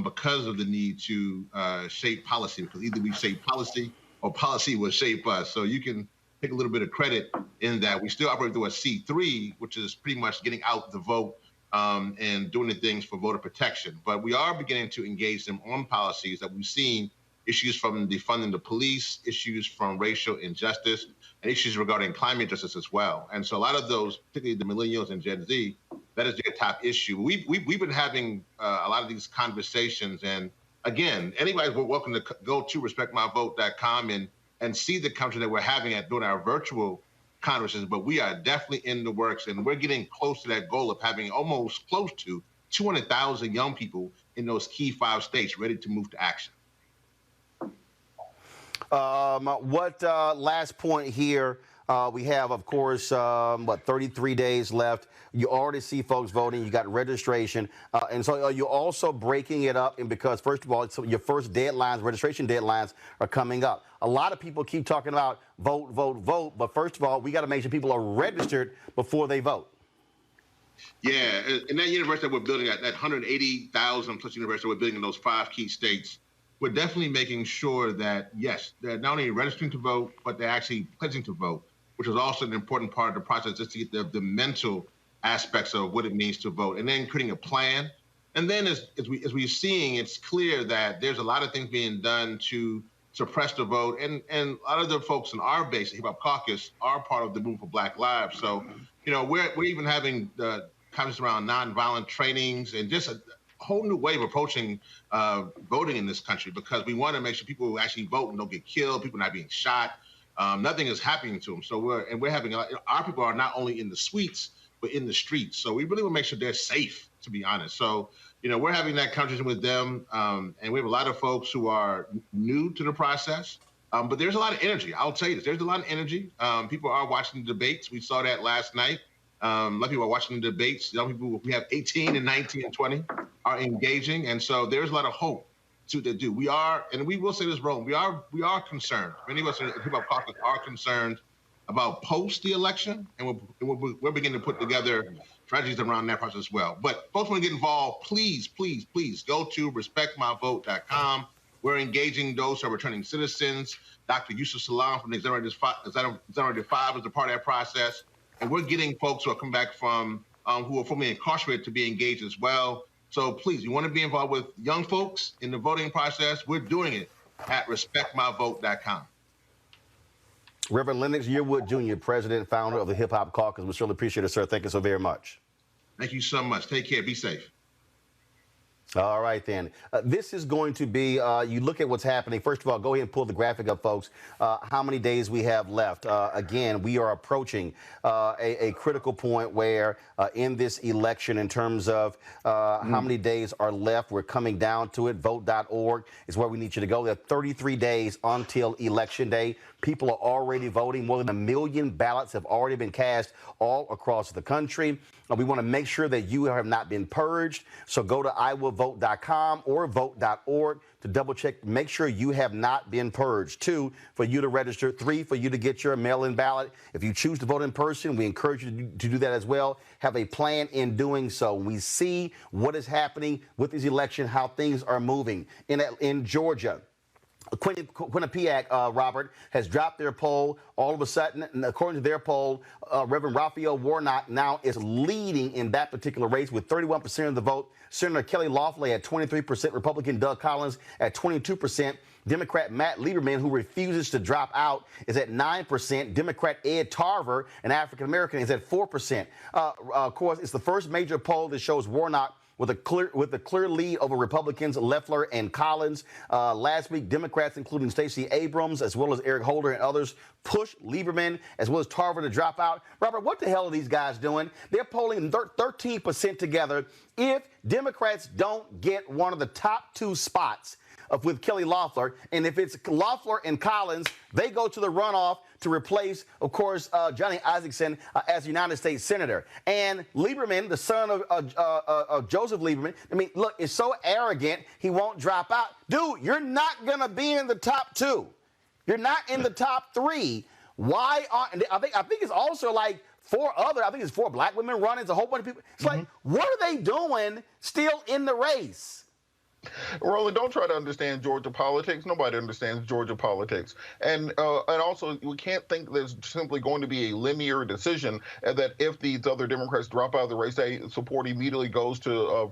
because of the need to shape policy, because either we shape policy or policy will shape us. So you can take a little bit of credit in that. We still operate through a C3, which is pretty much getting out the vote and doing the things for voter protection. But we are beginning to engage them on policies that we've seen, issues from defunding the police, issues from racial injustice, and issues regarding climate justice as well. And so a lot of those, particularly the millennials and Gen Z, that is their top issue. We've been having a lot of these conversations. And again, anybody's welcome to go to respectmyvote.com and see the conversation that we're having during our virtual Congresses, but we are definitely in the works, and we're getting close to that goal of having almost close to 200,000 young people in those key 5 states ready to move to action. Last point here? We have, of course, 33 days left. You already see folks voting. You got registration. And so you're also breaking it up. And because, first of all, your first deadlines, registration deadlines are coming up. A lot of people keep talking about vote, vote, vote. But first of all, we got to make sure people are registered before they vote. Yeah, and that university that we're building, that 180,000 plus university we're building in those 5 key states, we're definitely making sure that, yes, they're not only registering to vote, but they're actually pledging to vote, which is also an important part of the process, just to get the mental aspects of what it means to vote, and then creating a plan. And then as we're seeing, it's clear that there's a lot of things being done to suppress the vote, and a lot of the folks in our base, the Hip Hop Caucus, are part of the Move for Black Lives. So, we're even having the conversations around nonviolent trainings and just a whole new way of approaching voting in this country, because we want to make sure people who actually vote and don't get killed, people not being shot, nothing is happening to them. So we're having our people are not only in the suites but in the streets. So we really want to make sure they're safe, to be honest. So we're having that conversation with them, and we have a lot of folks who are new to the process. But there's a lot of energy. I'll tell you this: there's a lot of energy. People are watching the debates. We saw that last night. A lot of people are watching the debates. Young people, we have 18 and 19 and 20 are engaging, and so there's a lot of hope to do. We are, and we will say this, Roland, we are concerned. Many of us in the Hip Hop Caucus are concerned about post the election, and we're beginning to put together strategies around that process as well. But folks want to get involved, please, please, please go to respectmyvote.com. We're engaging those who are returning citizens. Dr. Yusuf Salam from the Exonerated Five is a part of that process. And we're getting folks who are coming back from who are formerly incarcerated to be engaged as well. So please, you want to be involved with young folks in the voting process, we're doing it at respectmyvote.com. Reverend Lennox Yearwood Jr., President and founder of the Hip Hop Caucus. We surely appreciate it, sir. Thank you so very much. Thank you so much. Take care. Be safe. All right, then. This is going to be, you look at what's happening. First of all, go ahead and pull the graphic up, folks. How many days we have left. Again, we are approaching a critical point where in this election, in terms of how many days are left, we're coming down to it. Vote.org is where we need you to go. There are 33 days until Election Day. People are already voting. More than 1 million ballots have already been cast all across the country. We want to make sure that you have not been purged. So go to iwillvote.com or vote.org to double check. Make sure you have not been purged. 2, for you to register. 3, for you to get your mail-in ballot. If you choose to vote in person, we encourage you to do that as well. Have a plan in doing so. We see what is happening with this election, how things are moving. In Georgia, Quinnipiac, Robert, has dropped their poll all of a sudden. And according to their poll, Reverend Raphael Warnock now is leading in that particular race with 31% of the vote. Senator Kelly Loeffler at 23%, Republican Doug Collins at 22%. Democrat Matt Lieberman, who refuses to drop out, is at 9%. Democrat Ed Tarver, an African-American, is at 4%. Of course, it's the first major poll that shows Warnock with a clear lead over Republicans Loeffler and Collins. Last week, Democrats, including Stacey Abrams, as well as Eric Holder and others, pushed Lieberman as well as Tarver to drop out. Robert, what the hell are these guys doing? They're polling 13% together. If Democrats don't get one of the top 2 spots with Kelly Loeffler, and if it's Loeffler and Collins, they go to the runoff to replace, of course, Johnny Isaacson as United States Senator. And Lieberman, the son of Joseph Lieberman, I mean, look, is so arrogant, he won't drop out. Dude, you're not going to be in the top 2. You're not in the top 3. Why aren't, I think it's also like 4 other, I think it's 4 black women running, it's a whole bunch of people. It's like, what are they doing still in the race? Roland, don't try to understand Georgia politics. Nobody understands Georgia politics. And also, we can't think there's simply going to be a linear decision that if these other Democrats drop out of the race, support immediately goes to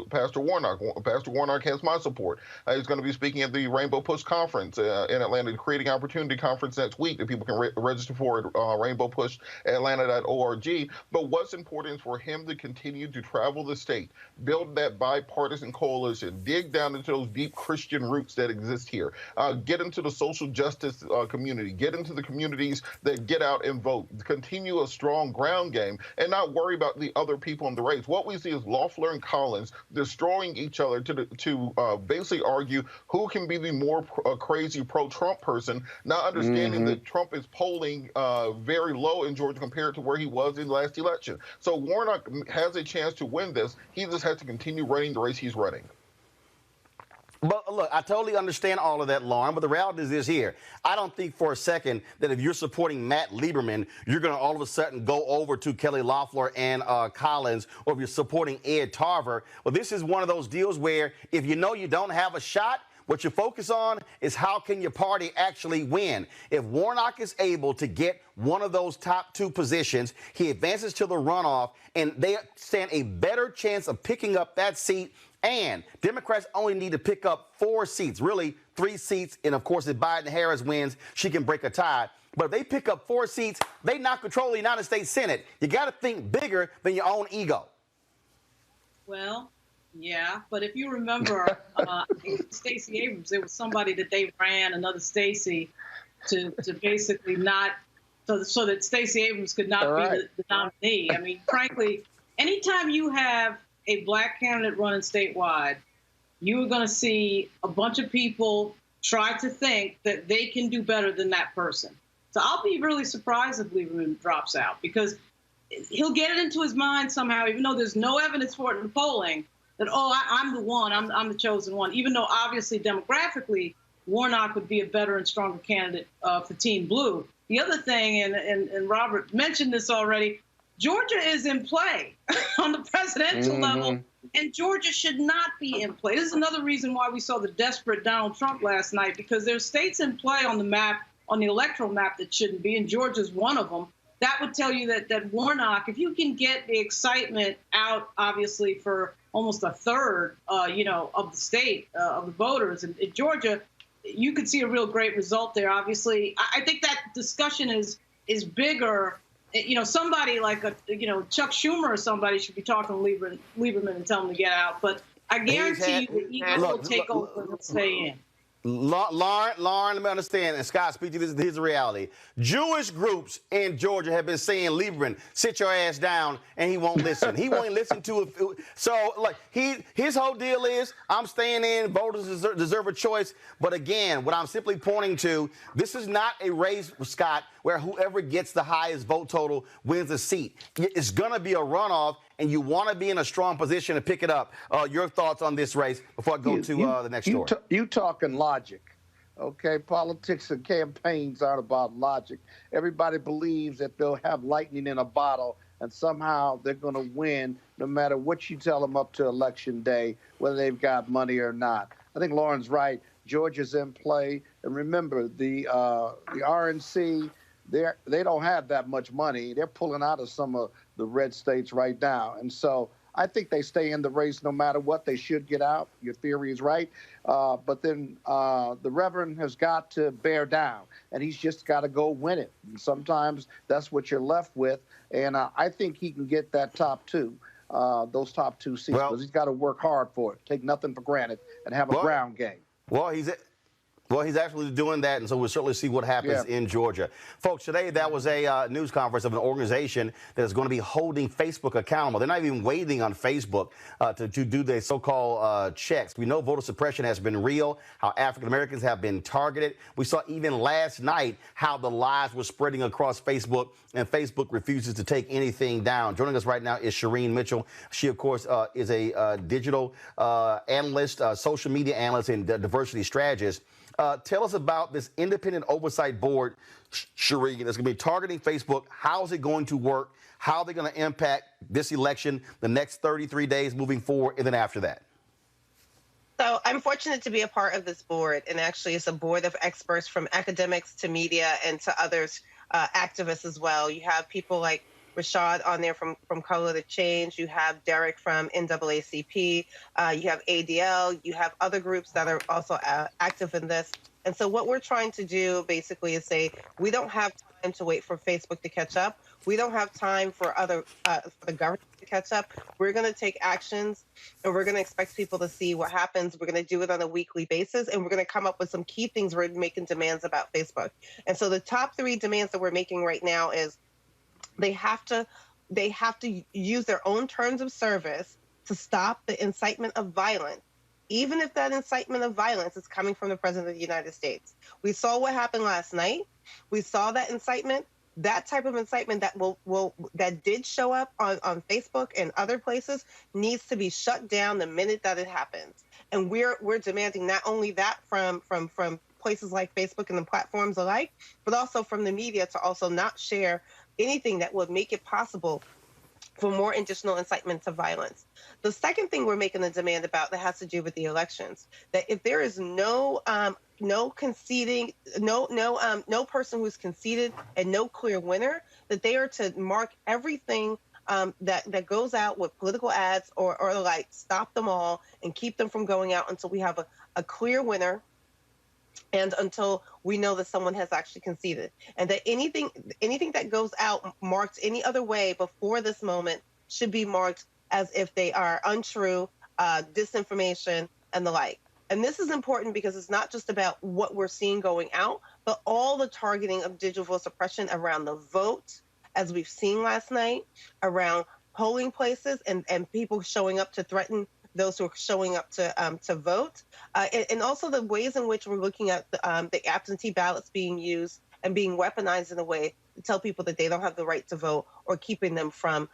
Pastor Warnock. Pastor Warnock has my support. He's going to be speaking at the Rainbow Push Conference in Atlanta, Creating Opportunity Conference next week that people can register for at rainbowpushatlanta.org. But what's important is for him to continue to travel the state, build that bipartisan coalition, dig down into those deep Christian roots that exist here. Get into the social justice community. Get into the communities that get out and vote. Continue a strong ground game and not worry about the other people in the race. What we see is Loeffler and Collins destroying each other to basically argue who can be the more crazy pro-Trump person, not understanding that Trump is polling very low in Georgia compared to where he was in the last election. So Warnock has a chance to win this. He just has to continue running the race he's running. But look, I totally understand all of that, Lauren, but the reality is this here. I don't think for a second that if you're supporting Matt Lieberman, you're going to all of a sudden go over to Kelly Loeffler and Collins, or if you're supporting Ed Tarver. Well, this is one of those deals where if you know you don't have a shot, what you focus on is how can your party actually win. If Warnock is able to get one of those top two positions, he advances to the runoff, and they stand a better chance of picking up that seat. And Democrats only need to pick up 4 seats, really 3 seats. And, of course, if Biden-Harris wins, she can break a tie. But if they pick up 4 seats, they knock control of the United States Senate. You got to think bigger than your own ego. Well, yeah, but if you remember, Stacey Abrams, there was somebody that they ran, another Stacey, to basically not, so that Stacey Abrams could not be the nominee. I mean, frankly, anytime you have a black candidate running statewide, you are going to see a bunch of people try to think that they can do better than that person. So I'll be really surprised if Lieberman drops out, because he'll get it into his mind somehow, even though there's no evidence for it in the polling, that, I'm the one, I'm the chosen one, even though obviously demographically Warnock would be a better and stronger candidate for Team Blue. The other thing, and Robert mentioned this already, Georgia is in play on the presidential level, and Georgia should not be in play. This is another reason why we saw the desperate Donald Trump last night, because there's states in play on the map, on the electoral map, that shouldn't be, and Georgia's one of them. That would tell you that Warnock, if you can get the excitement out, obviously, for almost a third, of the state, of the voters in Georgia, you could see a real great result there, obviously. I think that discussion is bigger. Somebody like Chuck Schumer or somebody should be talking to Lieberman and tell him to get out. But I guarantee you that he will take over and stay in. Lauren, let me understand, and Scott, speak to this. Here's the reality. Jewish groups in Georgia have been saying, Lieberman, sit your ass down, and he won't listen. He won't listen to it. So, like, his whole deal is, I'm staying in, voters deserve a choice. But again, what I'm simply pointing to, this is not a race, Scott, where whoever gets the highest vote total wins a seat. It's going to be a runoff, and you want to be in a strong position to pick it up. Your thoughts on this race before I go to the next story. You talking logic, okay? Politics and campaigns aren't about logic. Everybody believes that they'll have lightning in a bottle and somehow they're going to win no matter what you tell them up to Election Day, whether they've got money or not. I think Lauren's right. Georgia's in play. And remember, the RNC, they don't have that much money. They're pulling out of some of the red states right now. And so I think they stay in the race no matter what. They should get out. Your theory is right. But then the Reverend has got to bear down, and he's just got to go win it. And sometimes that's what you're left with. And I think he can get that top two, those top 2 seats, because he's got to work hard for it, take nothing for granted, and have a ground game. Well, he's actually doing that, and so we'll certainly see what happens in Georgia. Folks, today that was a news conference of an organization that is going to be holding Facebook accountable. They're not even waiting on Facebook to do their so-called checks. We know voter suppression has been real, how African Americans have been targeted. We saw even last night how the lies were spreading across Facebook, and Facebook refuses to take anything down. Joining us right now is Shireen Mitchell. She, of course, is a digital analyst, social media analyst, and diversity strategist. Tell us about this independent oversight board, Shireen, that's going to be targeting Facebook. How is it going to work? How are they going to impact this election, the next 33 days moving forward, and then after that? So I'm fortunate to be a part of this board, and actually it's a board of experts from academics to media and to others, activists as well. You have people like Rashad on there from Color to Change. You have Derek from NAACP. You have ADL. You have other groups that are also active in this. And so what we're trying to do basically is say, we don't have time to wait for Facebook to catch up. We don't have time for the government to catch up. We're going to take actions, and we're going to expect people to see what happens. We're going to do it on a weekly basis, and we're going to come up with some key things we're making demands about Facebook. And so the top 3 demands that we're making right now is they have to use their own terms of service to stop the incitement of violence, even if that incitement of violence is coming from the President of the United States. We saw what happened last night. We saw that incitement. That type of incitement that did show up on Facebook and other places needs to be shut down the minute that it happens. And we're demanding not only that from places like Facebook and the platforms alike, but also from the media to also not share anything that would make it possible for more additional incitement to violence. The second thing we're making a demand about that has to do with the elections, that if there is no conceding, no person who's conceded and no clear winner, that they are to mark everything that goes out with political ads or like stop them all and keep them from going out until we have a clear winner and until we know that someone has actually conceded. And that anything that goes out marked any other way before this moment should be marked as if they are untrue, disinformation, and the like. And this is important because it's not just about what we're seeing going out, but all the targeting of digital vote suppression around the vote, as we've seen last night, around polling places and people showing up to threaten those who are showing up to vote, and also the ways in which we're looking at the absentee ballots being used and being weaponized in a way to tell people that they don't have the right to vote or keeping them from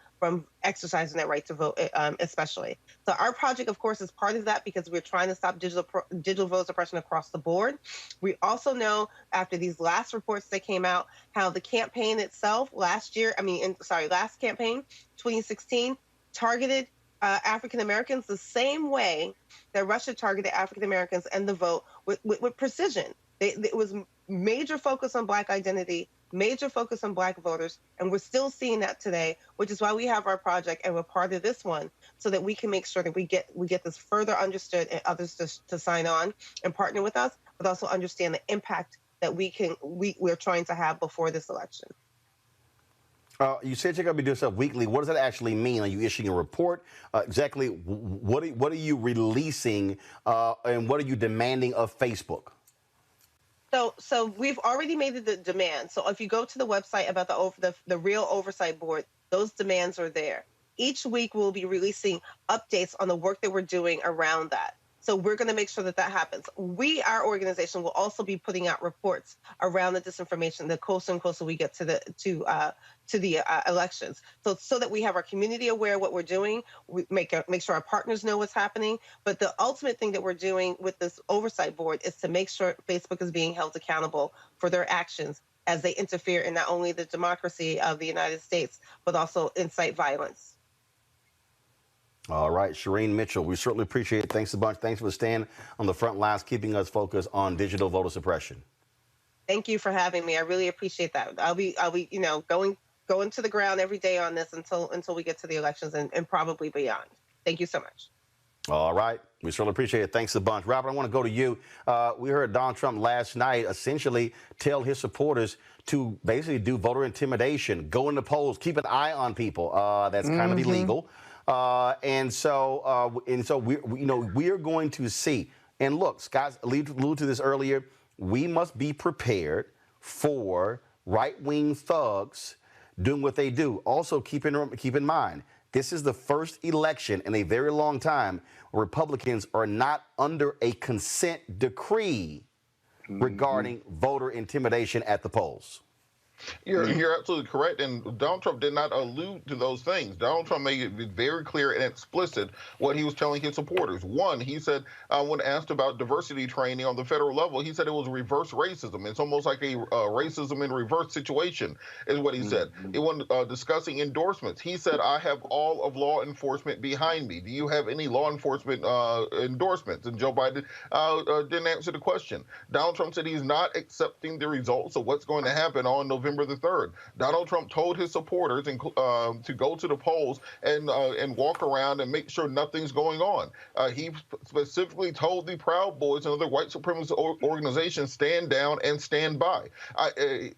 exercising that right to vote, especially. So our project, of course, is part of that because we're trying to stop digital vote suppression across the board. We also know after these last reports that came out how the campaign itself last campaign, 2016, targeted African Americans the same way that Russia targeted African Americans and the vote with precision. It was major focus on Black identity, major focus on Black voters, and we're still seeing that today, which is why we have our project and we're part of this one, so that we can make sure that we get this further understood and others to sign on and partner with us, but also understand the impact that we're trying to have before this election. You said you're going to be doing stuff weekly. What does that actually mean? Are you issuing a report? Exactly what are you releasing and what are you demanding of Facebook? So we've already made the demand. So if you go to the website about the real oversight board, those demands are there. Each week we'll be releasing updates on the work that we're doing around that. So we're going to make sure that happens. Our organization, will also be putting out reports around the disinformation the closer and closer we get to the elections. So that we have our community aware of what we're doing, we make sure our partners know what's happening. But the ultimate thing that we're doing with this oversight board is to make sure Facebook is being held accountable for their actions as they interfere in not only the democracy of the United States, but also incite violence. All right, Shireen Mitchell, we certainly appreciate it. Thanks a bunch. Thanks for staying on the front lines, keeping us focused on digital voter suppression. Thank you for having me. I really appreciate that. I'll be going to the ground every day on this until we get to the elections and probably beyond. Thank you so much. All right. We certainly appreciate it. Thanks a bunch. Robert, I want to go to you. We heard Donald Trump last night essentially tell his supporters to basically do voter intimidation, go in the polls, keep an eye on people. That's kind of illegal. And so we are going to see. And look, Scott alluded to this earlier. We must be prepared for right-wing thugs doing what they do. Also, keep in mind, this is the first election in a very long time where Republicans are not under a consent decree regarding voter intimidation at the polls. You're absolutely correct. And Donald Trump did not allude to those things. Donald Trump made it very clear and explicit what he was telling his supporters. One, he said, when asked about diversity training on the federal level, he said it was reverse racism. It's almost like a racism in reverse situation, is what he said. When discussing endorsements, he said, I have all of law enforcement behind me. Do you have any law enforcement endorsements? And Joe Biden didn't answer the question. Donald Trump said he's not accepting the results of what's going to happen on November November the 3rd. Donald Trump told his supporters to go to the polls and walk around and make sure nothing's going on. He specifically told the Proud Boys and other white supremacist organizations, stand down and stand by.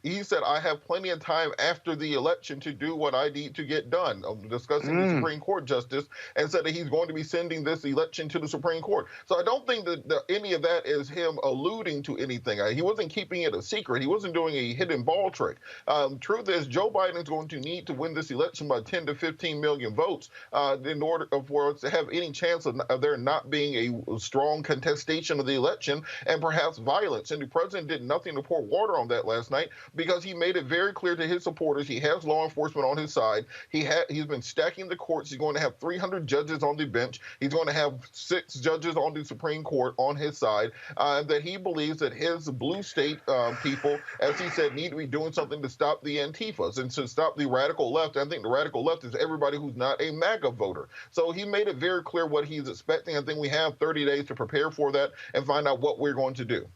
He said, I have plenty of time after the election to do what I need to get done, discussing the Supreme Court justice, and said that he's going to be sending this election to the Supreme Court. So I don't think that any of that is him alluding to anything. He wasn't keeping it a secret. He wasn't doing a hidden ball trick. Truth is, Joe Biden is going to need to win this election by 10 to 15 million votes in order for us to have any chance of there not being a strong contestation of the election and perhaps violence. And the president did nothing to pour water on that last night because he made it very clear to his supporters he has law enforcement on his side. He's been stacking the courts. He's going to have 300 judges on the bench. He's going to have 6 judges on the Supreme Court on his side. That he believes that his blue state people, as he said, need to be doing something to stop the Antifas and to stop the radical left. I think the radical left is everybody who's not a MAGA voter. So he made it very clear what he's expecting. I think we have 30 days to prepare for that and find out what we're going to do.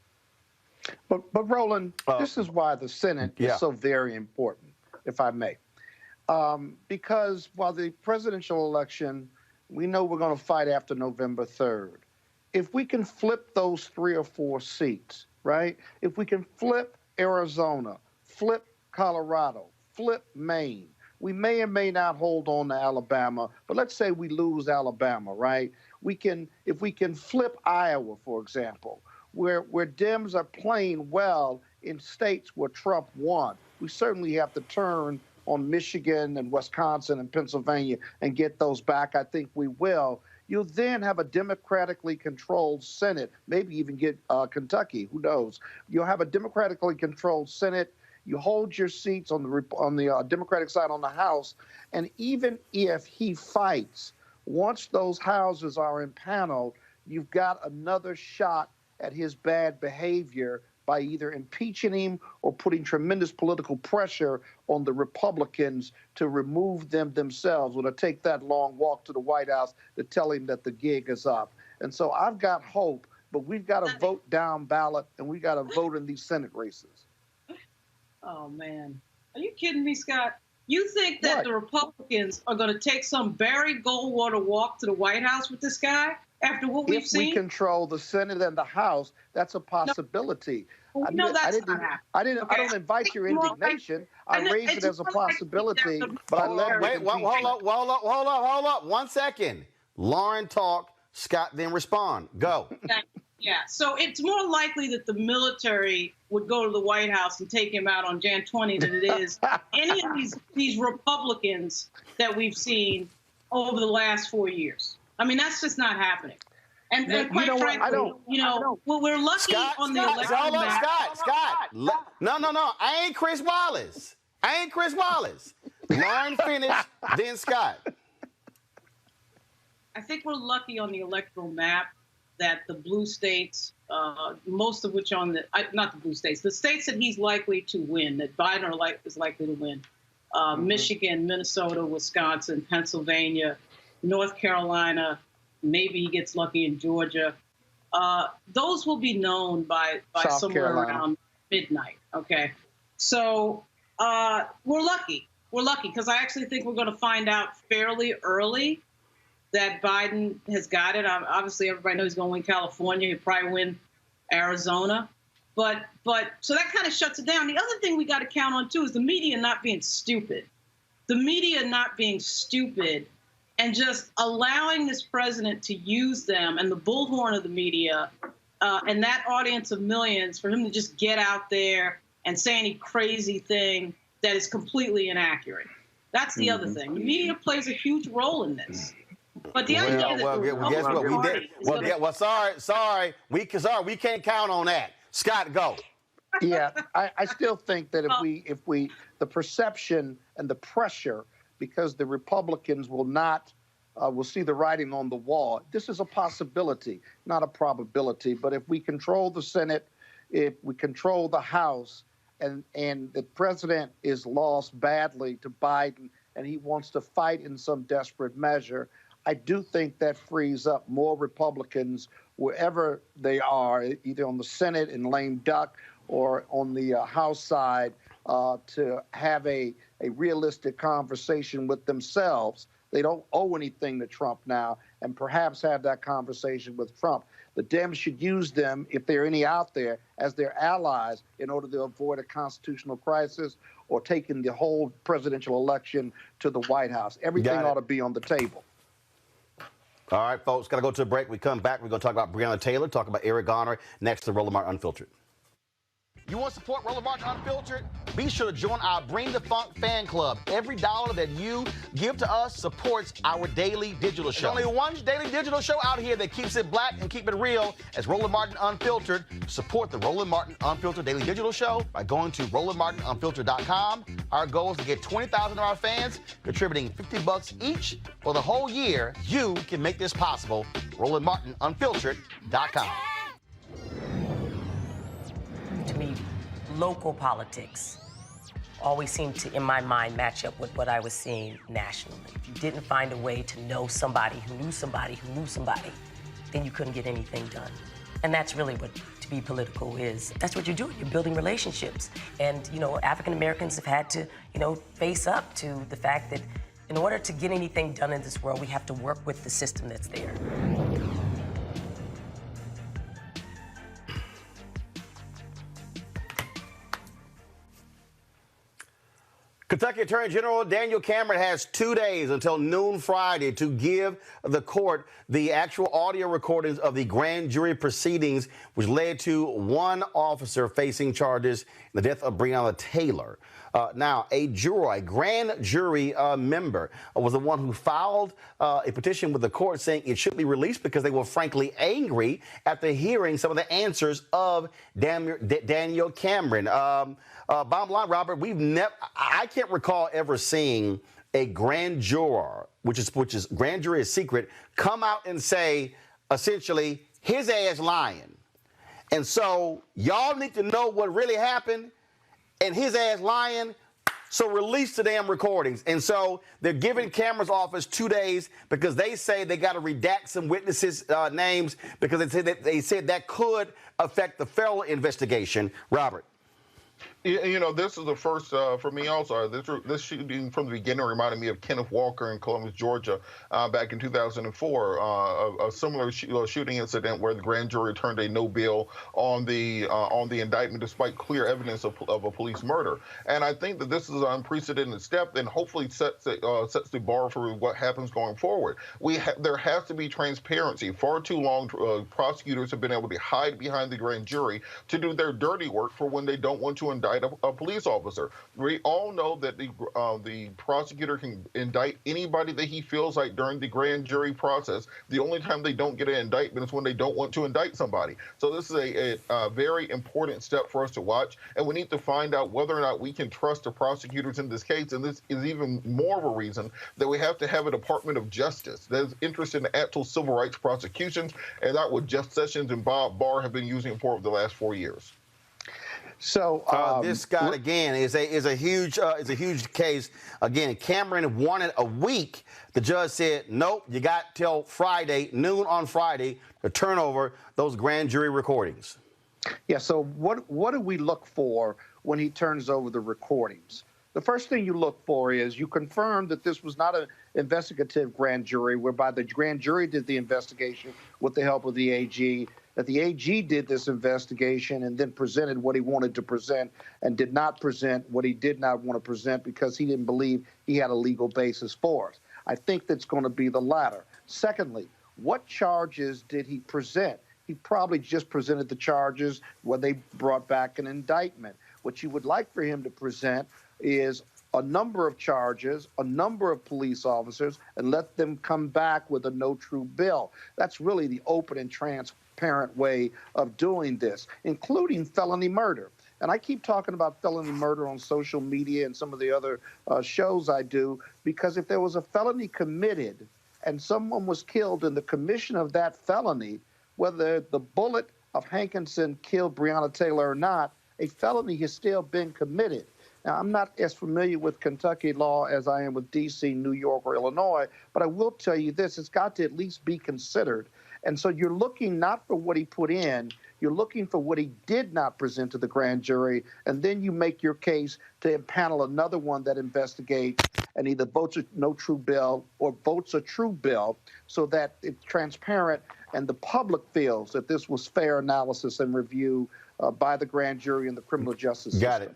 But Roland, this is why the Senate is so very important, if I may. Because while the presidential election, we know we're going to fight after November 3rd. If we can flip those 3 or 4 seats, right? If we can flip Arizona, flip Colorado, flip Maine, we may or may not hold on to Alabama, but let's say we lose Alabama, right? If we can flip Iowa, for example, where Dems are playing well in states where Trump won, we certainly have to turn on Michigan and Wisconsin and Pennsylvania and get those back. I think we will. You'll then have a democratically controlled Senate, maybe even get Kentucky, who knows. You'll have a democratically controlled Senate. You hold your seats on the Democratic side on the House, and even if he fights, once those houses are impaneled, you've got another shot at his bad behavior by either impeaching him or putting tremendous political pressure on the Republicans to remove them themselves or to take that long walk to the White House to tell him that the gig is up. And so I've got hope, but we've got to vote down ballot and we've got to vote in these Senate races. Oh, man. Are you kidding me, Scott? You think that the Republicans are going to take some Barry Goldwater walk to the White House with this guy? After what we've seen? If we control the Senate and the House, that's a possibility. No, that's not happening. I don't invite your indignation. I raise it as a possibility, but I let hold up. 1 second. Lauren talk, Scott then respond. Go. Yeah, so it's more likely that the military would go to the White House and take him out on Jan 20 than it is any of these Republicans that we've seen over the last 4 years. I mean, that's just not happening. And quite frankly, we're lucky on the election. Hold up, Scott. No. I ain't Chris Wallace. Lauren finished, then Scott. I think we're lucky on the electoral map that the blue states, most of which not the blue states, the states that he's likely to win, that Biden is likely to win, Michigan, Minnesota, Wisconsin, Pennsylvania, North Carolina, maybe he gets lucky in Georgia. Those will be known by somewhere around midnight, okay? So we're lucky. We're lucky because I actually think we're going to find out fairly early that Biden has got it. Obviously, everybody knows he's going to win California. He'll probably win Arizona. But so that kind of shuts it down. The other thing we got to count on, too, is the media not being stupid. The media not being stupid and just allowing this president to use them and the bullhorn of the media and that audience of millions for him to just get out there and say any crazy thing that is completely inaccurate. That's the other thing. The media plays a huge role in this. But the idea that guess what we did? Sorry, we can't count on that. Scott, go. Yeah, I still think that if we the perception and the pressure, because the Republicans will see the writing on the wall. This is a possibility, not a probability. But if we control the Senate, if we control the House, and the president is lost badly to Biden, and he wants to fight in some desperate measure, I do think that frees up more Republicans wherever they are, either on the Senate in lame duck or on the House side, to have a realistic conversation with themselves. They don't owe anything to Trump now, and perhaps have that conversation with Trump. The Dems should use them, if there are any out there, as their allies in order to avoid a constitutional crisis or taking the whole presidential election to the White House. Everything ought to be on the table. All right, folks, got to go to a break. We come back, we're going to talk about Breonna Taylor, talk about Eric Garner, next to Roland Martin Unfiltered. You want to support Roland Martin Unfiltered? Be sure to join our Bring the Funk fan club. Every dollar that you give to us supports our daily digital show. There's only one daily digital show out here that keeps it black and keep it real as Roland Martin Unfiltered. Support the Roland Martin Unfiltered daily digital show by going to RolandMartinUnfiltered.com. Our goal is to get 20,000 of our fans contributing $50 each for the whole year. You can make this possible. RolandMartinUnfiltered.com. To me, local politics always seemed to, in my mind, match up with what I was seeing nationally. If you didn't find a way to know somebody who knew somebody who knew somebody, then you couldn't get anything done. And that's really what to be political is. That's what you're doing. You're building relationships. And, you know, African Americans have had to, you know, face up to the fact that in order to get anything done in this world, we have to work with the system that's there. Kentucky Attorney General Daniel Cameron has 2 days until noon Friday to give the court the actual audio recordings of the grand jury proceedings, which led to one officer facing charges in the death of Breonna Taylor. Now, a grand jury member was the one who filed a petition with the court saying it should be released because they were frankly angry after hearing some of the answers of Daniel Cameron. Bottom line, Robert, I can't recall ever seeing a grand juror, which is grand jury is secret, come out and say, essentially, his ass lying. And so y'all need to know what really happened, and his ass lying, so release the damn recordings. And so they're giving Cameron's office 2 days because they say they got to redact some witnesses' names because they said that could affect the federal investigation. Robert. You know, this is the first for me also. This shooting from the beginning reminded me of Kenneth Walker in Columbus, Georgia, back in 2004. A similar shooting incident where the grand jury turned a no bill on the indictment despite clear evidence of a police murder. And I think that this is an unprecedented step and hopefully sets the bar for what happens going forward. There has to be transparency. Far too long, prosecutors have been able to hide behind the grand jury to do their dirty work for when they don't want to indict a police officer. We all know that the prosecutor can indict anybody that he feels like during the grand jury process. The only time they don't get an indictment is when they don't want to indict somebody. So this is a very important step for us to watch, and we need to find out whether or not we can trust the prosecutors in this case. And this is even more of a reason that we have to have a Department of Justice that is interested in actual civil rights prosecutions, and not what Jeff Sessions and Bob Barr have been using for over the last 4 years. So this guy again is a huge case. Again, Cameron wanted a week. The judge said, nope, you got till Friday, noon on Friday, to turn over those grand jury recordings. Yeah. So what do we look for when he turns over the recordings? The first thing you look for is you confirm that this was not an investigative grand jury, whereby the grand jury did the investigation with the help of the AG, that the AG did this investigation and then presented what he wanted to present and did not present what he did not want to present because he didn't believe he had a legal basis for it. I think that's going to be the latter. Secondly, what charges did he present? He probably just presented the charges when they brought back an indictment. What you would like for him to present is a number of charges, a number of police officers, and let them come back with a no true bill. That's really the open and transparent way of doing this, including felony murder. And I keep talking about felony murder on social media and some of the other shows I do, because if there was a felony committed and someone was killed in the commission of that felony, whether the bullet of Hankinson killed Breonna Taylor or not, a felony has still been committed. Now, I'm not as familiar with Kentucky law as I am with D.C., New York, or Illinois, but I will tell you this, it's got to at least be considered. And so you're looking not for what he put in, you're looking for what he did not present to the grand jury, and then you make your case to impanel another one that investigates and either votes a no true bill or votes a true bill so that it's transparent and the public feels that this was fair analysis and review by the grand jury and the criminal justice system. Got it.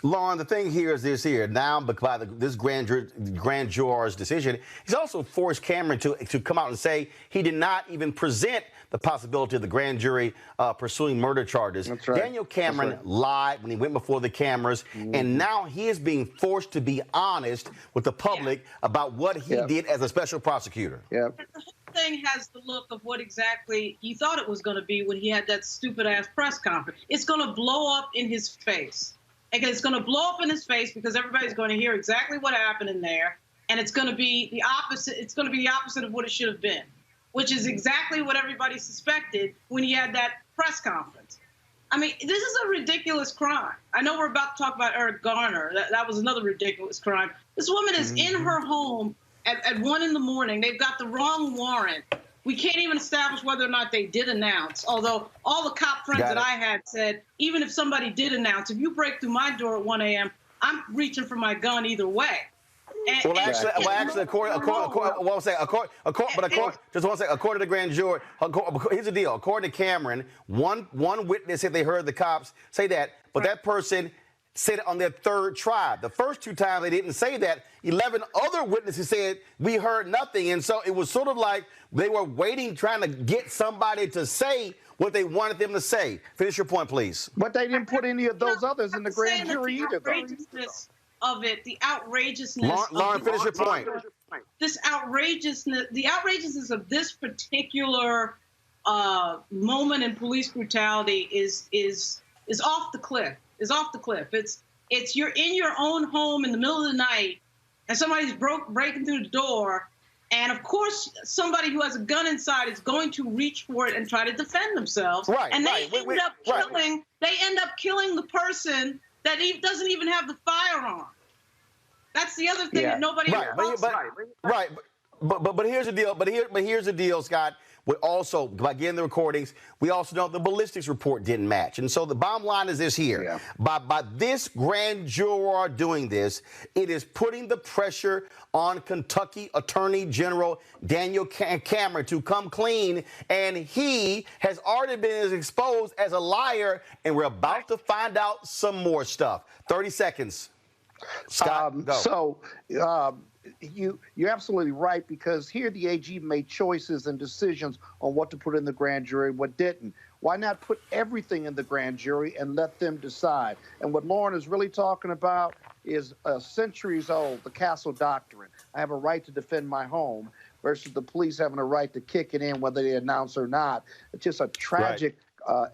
Lauren, the thing here is this here. Now, by this grand juror's decision, he's also forced Cameron to come out and say he did not even present the possibility of the grand jury pursuing murder charges. That's right. Daniel Cameron lied when he went before the cameras, and now he is being forced to be honest with the public about what he did as a special prosecutor. Yeah. The whole thing has the look of what exactly he thought it was going to be when he had that stupid-ass press conference. It's going to blow up in his face. And it's going to blow up in his face because everybody's going to hear exactly what happened in there, and it's going to be the opposite. It's going to be the opposite of what it should have been, which is exactly what everybody suspected when he had that press conference. I mean, this is a ridiculous crime. I know we're about to talk about Eric Garner. That was another ridiculous crime. This woman is in her home at 1 in the morning. They've got the wrong warrant. We can't even establish whether or not they did announce, although all the cop friends that I had said, even if somebody did announce, if you break through my door at 1 a.m., I'm reaching for my gun either way. According to the grand jury, here's the deal. According to Cameron, one witness said they heard the cops say that, but that person said it on their third try. The first 2 times they didn't say that. 11 other witnesses said we heard nothing, and so it was sort of like they were waiting, trying to get somebody to say what they wanted them to say. Finish your point, please. But they didn't put any of those others in the grand jury either. The outrageousness. Lauren, finish your point. This outrageousness, the outrageousness of this particular moment in police brutality is off the cliff. Is off the cliff. It's you're in your own home in the middle of the night, and somebody's breaking through the door, and of course somebody who has a gun inside is going to reach for it and try to defend themselves. Right. And they end up killing the person that doesn't even have the firearm. That's the other thing that nobody talks about. Right. But here's the deal. But here's the deal, Scott. We also, by getting the recordings, we also know the ballistics report didn't match. And so the bottom line is this here. Yeah. By this grand juror doing this, it is putting the pressure on Kentucky Attorney General Daniel Cameron to come clean. And he has already been exposed as a liar. And we're about to find out some more stuff. 30 seconds. Scott, go. You're absolutely right, because here the AG made choices and decisions on what to put in the grand jury, what didn't. Why not put everything in the grand jury and let them decide? And what Lauren is really talking about is centuries old, the Castle Doctrine. I have a right to defend my home versus the police having a right to kick it in whether they announce or not. It's just a tragic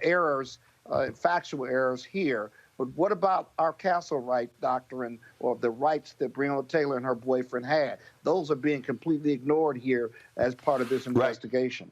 errors, factual errors here. But what about our castle right doctrine, or the rights that Breonna Taylor and her boyfriend had? Those are being completely ignored here as part of this investigation.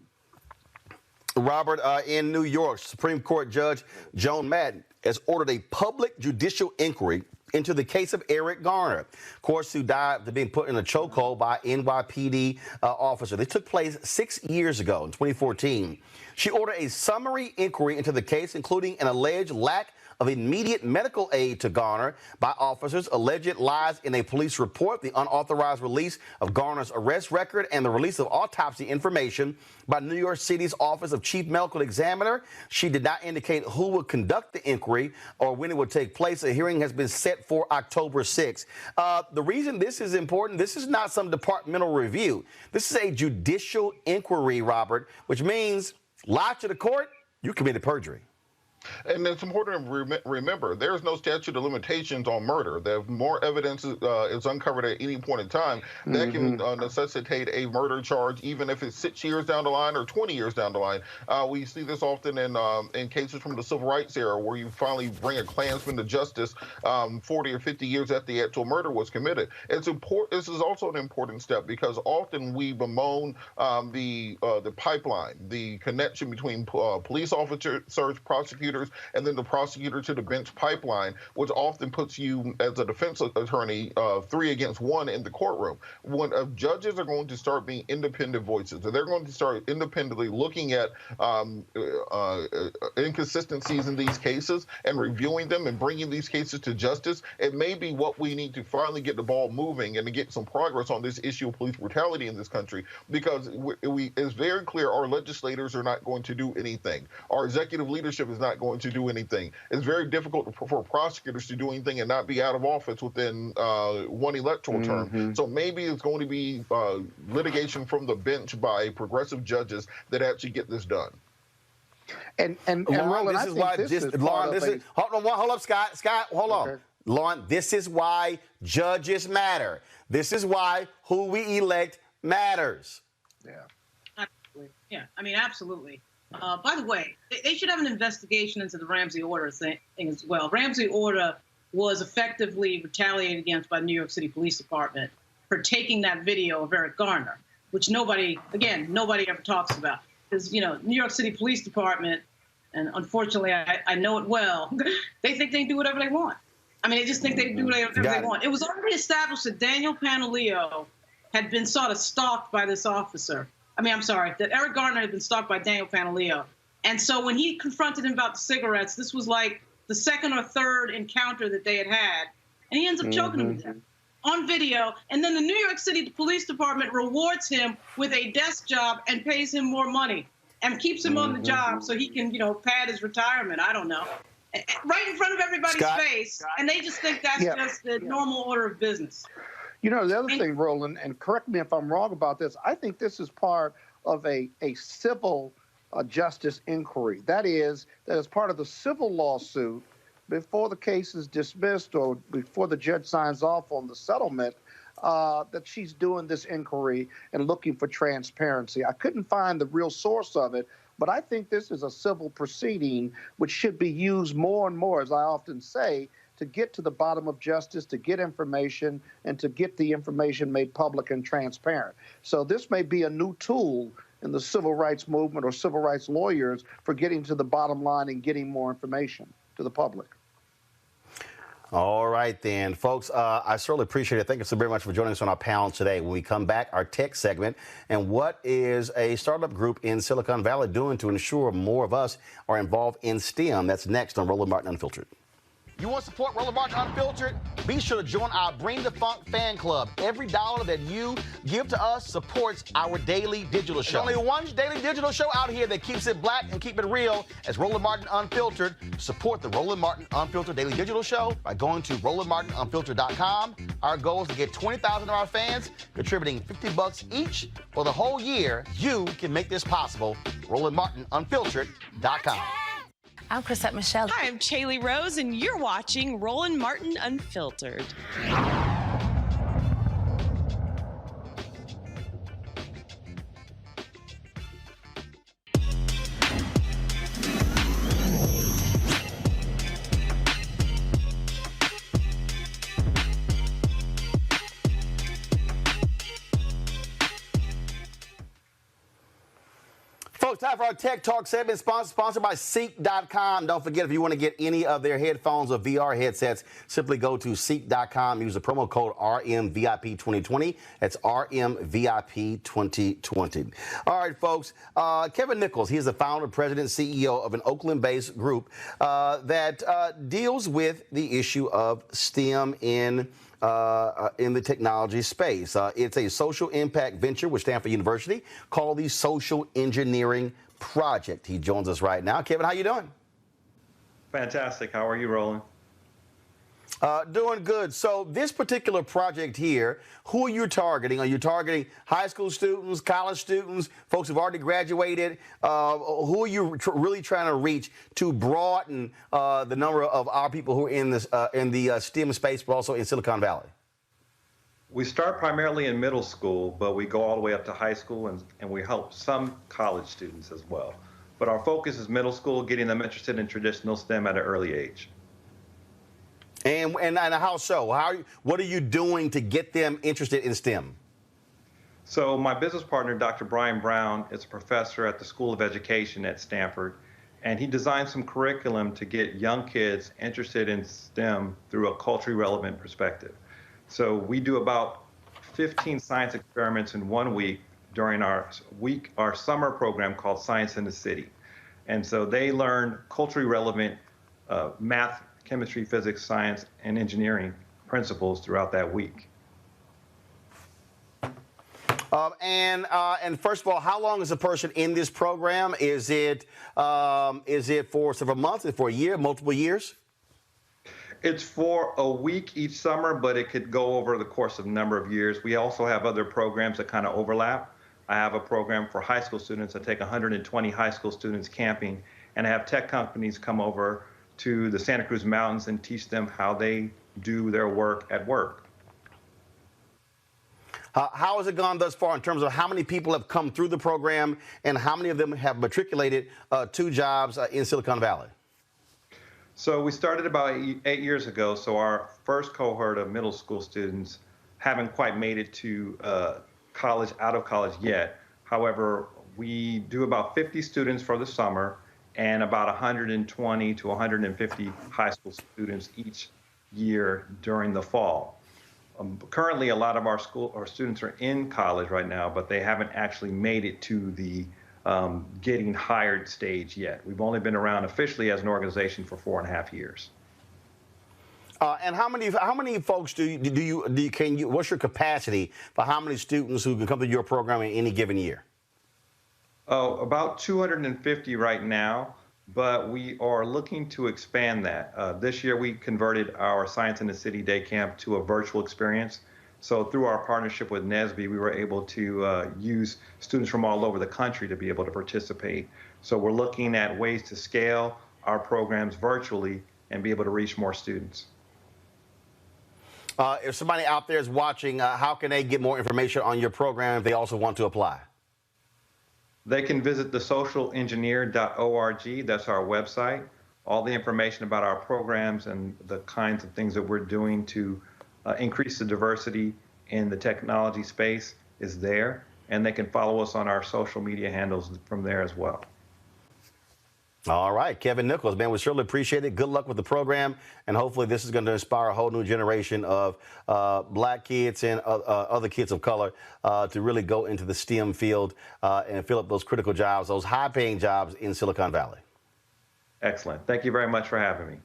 Robert, in New York, Supreme Court Judge Joan Madden has ordered a public judicial inquiry into the case of Eric Garner, of course, who died after being put in a chokehold by NYPD officer. They took place 6 years ago in 2014. She ordered a summary inquiry into the case, including an alleged lack of immediate medical aid to Garner by officers, alleged lies in a police report, the unauthorized release of Garner's arrest record, and the release of autopsy information by New York City's Office of Chief Medical Examiner. She did not indicate who would conduct the inquiry or when it would take place. A hearing has been set for October 6th. The reason this is important, this is not some departmental review. This is a judicial inquiry, Robert, which means lie to the court, you committed perjury. And it's important to remember, there's no statute of limitations on murder. If more evidence is uncovered at any point in time, that can necessitate a murder charge, even if it's 6 years down the line or 20 years down the line. We see this often in cases from the Civil Rights era, where you finally bring a Klansman to justice 40 or 50 years after the actual murder was committed. It's important. This is also an important step, because often we bemoan the pipeline, the connection between police officers, prosecutors, prosecutors and then the prosecutor to the bench pipeline, which often puts you as a defense attorney 3 against 1 in the courtroom. When judges are going to start being independent voices, they're going to start independently looking at inconsistencies in these cases and reviewing them and bringing these cases to justice, it may be what we need to finally get the ball moving and to get some progress on this issue of police brutality in this country, because it's very clear our legislators are not going to do anything. Our executive leadership is not going to do anything. It's very difficult for prosecutors to do anything and not be out of office within 1 electoral term. So maybe it's going to be litigation from the bench by progressive judges that actually get this done. And Lauren, Roland, this is why hold up, Scott, hold on. Lauren, this is why judges matter. This is why who we elect matters. Yeah. Absolutely. Yeah, I mean, absolutely. By the way, they should have an investigation into the Ramsey Order thing as well. Ramsey Order was effectively retaliated against by the New York City Police Department for taking that video of Eric Garner, which nobody ever talks about. Because, New York City Police Department, and unfortunately I know it well, they think they can do whatever they want. I mean, they just think they can do whatever they want. It was already established that Daniel Pantaleo had been sort of stalked by this officer. That Eric Garner had been stalked by Daniel Pantaleo. And so when he confronted him about the cigarettes, this was like the second or third encounter that they had had. And he ends up choking him to death on video. And then the New York City Police Department rewards him with a desk job and pays him more money and keeps him on the job so he can, pad his retirement. I don't know. Right in front of everybody's face. And they just think that's just the normal order of business. The other thing, Roland, and correct me if I'm wrong about this, I think this is part of a civil justice inquiry. That is, that as part of the civil lawsuit, before the case is dismissed or before the judge signs off on the settlement, that she's doing this inquiry and looking for transparency. I couldn't find the real source of it, but I think this is a civil proceeding which should be used more and more, as I often say, to get to the bottom of justice, to get information, and to get the information made public and transparent. So this may be a new tool in the civil rights movement or civil rights lawyers for getting to the bottom line and getting more information to the public. All right, then, folks, I certainly appreciate it. Thank you so very much for joining us on our panel today. When we come back, our tech segment, and what is a startup group in Silicon Valley doing to ensure more of us are involved in STEM? That's next on Roland Martin Unfiltered. You want to support Roland Martin Unfiltered? Be sure to join our Bring the Funk fan club. Every dollar that you give to us supports our daily digital show. There's only one daily digital show out here that keeps it black and keep it real as Roland Martin Unfiltered. Support the Roland Martin Unfiltered daily digital show by going to RolandMartinUnfiltered.com. Our goal is to get 20,000 of our fans contributing $50 each for the whole year. You can make this possible. RolandMartinUnfiltered.com. I'm Chrisette Michelle. Hi, I'm Chaley Rose, and you're watching Roland Martin Unfiltered. Folks, time for our Tech Talk segment, sponsored by Seek.com. Don't forget, if you want to get any of their headphones or VR headsets, simply go to Seek.com. Use the promo code RMVIP2020. That's RMVIP2020. All right, folks. Kevin Nichols, he is the founder, president, CEO of an Oakland-based group that deals with the issue of STEM in the technology space. It's a social impact venture with Stanford University called the Social Engineering Project. He joins us right now. Kevin, how you doing? Fantastic. How are you, Roland? Doing good. So this particular project here, who are you targeting? Are you targeting high school students, college students, folks who've already graduated? Who are you really trying to reach to broaden the number of our people who are in the STEM space, but also in Silicon Valley? We start primarily in middle school, but we go all the way up to high school, and we help some college students as well. But our focus is middle school, getting them interested in traditional STEM at an early age. And how so? What are you doing to get them interested in STEM? So my business partner, Dr. Brian Brown, is a professor at the School of Education at Stanford, And he designed some curriculum to get young kids interested in STEM through a culturally relevant perspective. So we do about 15 science experiments in 1 week during our summer program called Science in the City. And so they learn culturally relevant math, chemistry, physics, science, and engineering principles throughout that week. And first of all, how long is a person in this program? Is it for several months? Is it for a year, multiple years? It's for a week each summer, but it could go over the course of a number of years. We also have other programs that kind of overlap. I have a program for high school students. I take 120 high school students camping, and I have tech companies come over to the Santa Cruz Mountains and teach them how they do their work at work. How has it gone thus far in terms of how many people have come through the program and how many of them have matriculated to jobs in Silicon Valley? So we started about 8 years ago. So our first cohort of middle school students haven't quite made it to college, out of college yet. However, we do about 50 students for the summer and about 120 to 150 high school students each year during the fall. Currently, a lot of our students are in college right now, but they haven't actually made it to the getting hired stage yet. We've only been around officially as an organization for 4.5 years. And how many folks what's your capacity for how many students who can come to your program in any given year? Oh, about 250 right now, but we are looking to expand that. This year we converted our Science in the City Day Camp to a virtual experience. So through our partnership with NSBE, we were able to use students from all over the country to be able to participate. So we're looking at ways to scale our programs virtually and be able to reach more students. If somebody out there is watching, how can they get more information on your program if they also want to apply? They can visit thesocialengineer.org. That's our website. All the information about our programs and the kinds of things that we're doing to increase the diversity in the technology space is there. And they can follow us on our social media handles from there as well. All right, Kevin Nichols, man, we surely appreciate it. Good luck with the program, and hopefully this is going to inspire a whole new generation of black kids and other kids of color to really go into the STEM field and fill up those critical jobs, those high-paying jobs in Silicon Valley. Excellent. Thank you very much for having me.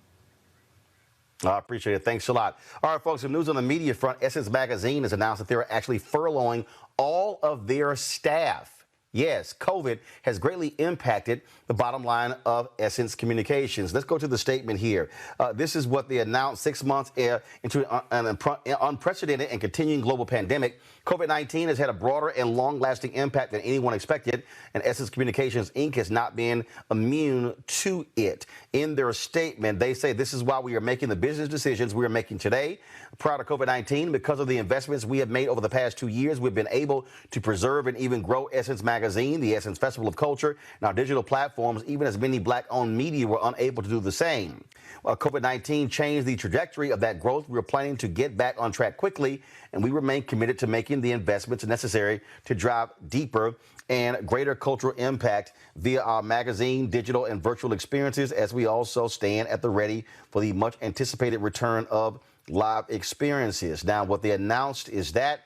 I appreciate it. Thanks a lot. All right, folks, some news on the media front. Essence Magazine has announced that they're actually furloughing all of their staff. Yes, COVID has greatly impacted the bottom line of Essence Communications. Let's go to the statement here. This is what they announced 6 months into an unprecedented and continuing global pandemic. COVID-19 has had a broader and long-lasting impact than anyone expected, and Essence Communications, Inc. has not been immune to it. In their statement, they say this is why we are making the business decisions we are making today. Prior to COVID-19, because of the investments we have made over the past 2 years, we've been able to preserve and even grow Essence Magazine, the Essence Festival of Culture, and our digital platforms, even as many black-owned media were unable to do the same. While COVID-19 changed the trajectory of that growth, we are planning to get back on track quickly, and we remain committed to making the investments necessary to drive deeper and greater cultural impact via our magazine, digital, and virtual experiences, as we also stand at the ready for the much-anticipated return of live experiences. Now, what they announced is that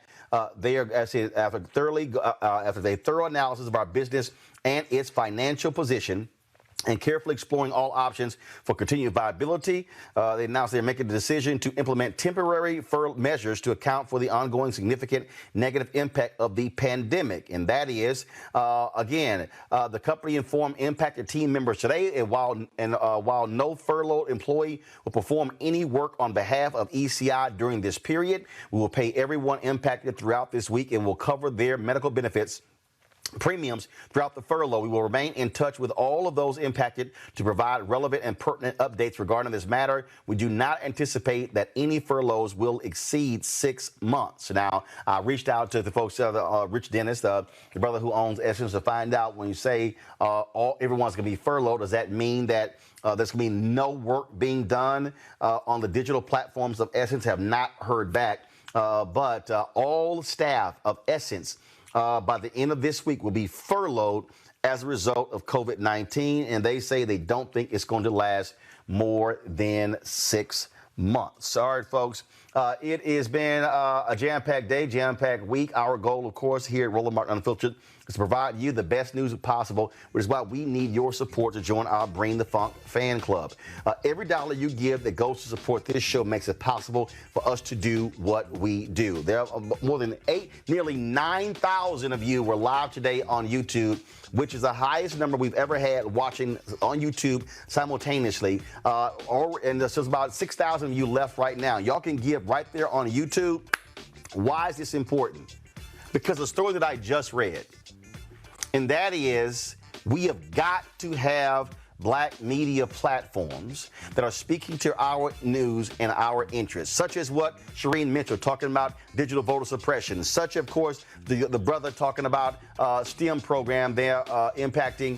they are, after a thorough analysis of our business and its financial position, and carefully exploring all options for continued viability, they announced they're making the decision to implement temporary measures to account for the ongoing significant negative impact of the pandemic. And that is, the company informed impacted team members today, and while no furloughed employee will perform any work on behalf of ECI during this period, we will pay everyone impacted throughout this week and will cover their medical benefits premiums throughout the furlough. We will remain in touch with all of those impacted to provide relevant and pertinent updates regarding this matter. We do not anticipate that any furloughs will exceed 6 months. Now, I reached out to the folks, Rich Dennis, the brother who owns Essence, to find out when you say everyone's going to be furloughed, does that mean that there's going to be no work being done on the digital platforms of Essence? Have not heard back, but all staff of Essence by the end of this week will be furloughed as a result of COVID-19, and they say they don't think it's going to last more than 6 months. All right, folks. It has been a jam-packed day, jam-packed week. Our goal, of course, here at Roland Martin Unfiltered is to provide you the best news possible, which is why we need your support to join our Bring the Funk fan club. Every dollar you give that goes to support this show makes it possible for us to do what we do. There are more than nearly 9,000 of you were live today on YouTube, which is the highest number we've ever had watching on YouTube simultaneously. And there's about 6,000 of you left right now. Y'all can give right there on YouTube. Why is this important? Because the story that I just read, and that is we have got to have black media platforms that are speaking to our news and our interests, such as what Shireen Mitchell talking about digital voter suppression, such, of course, the brother talking about STEM program there impacting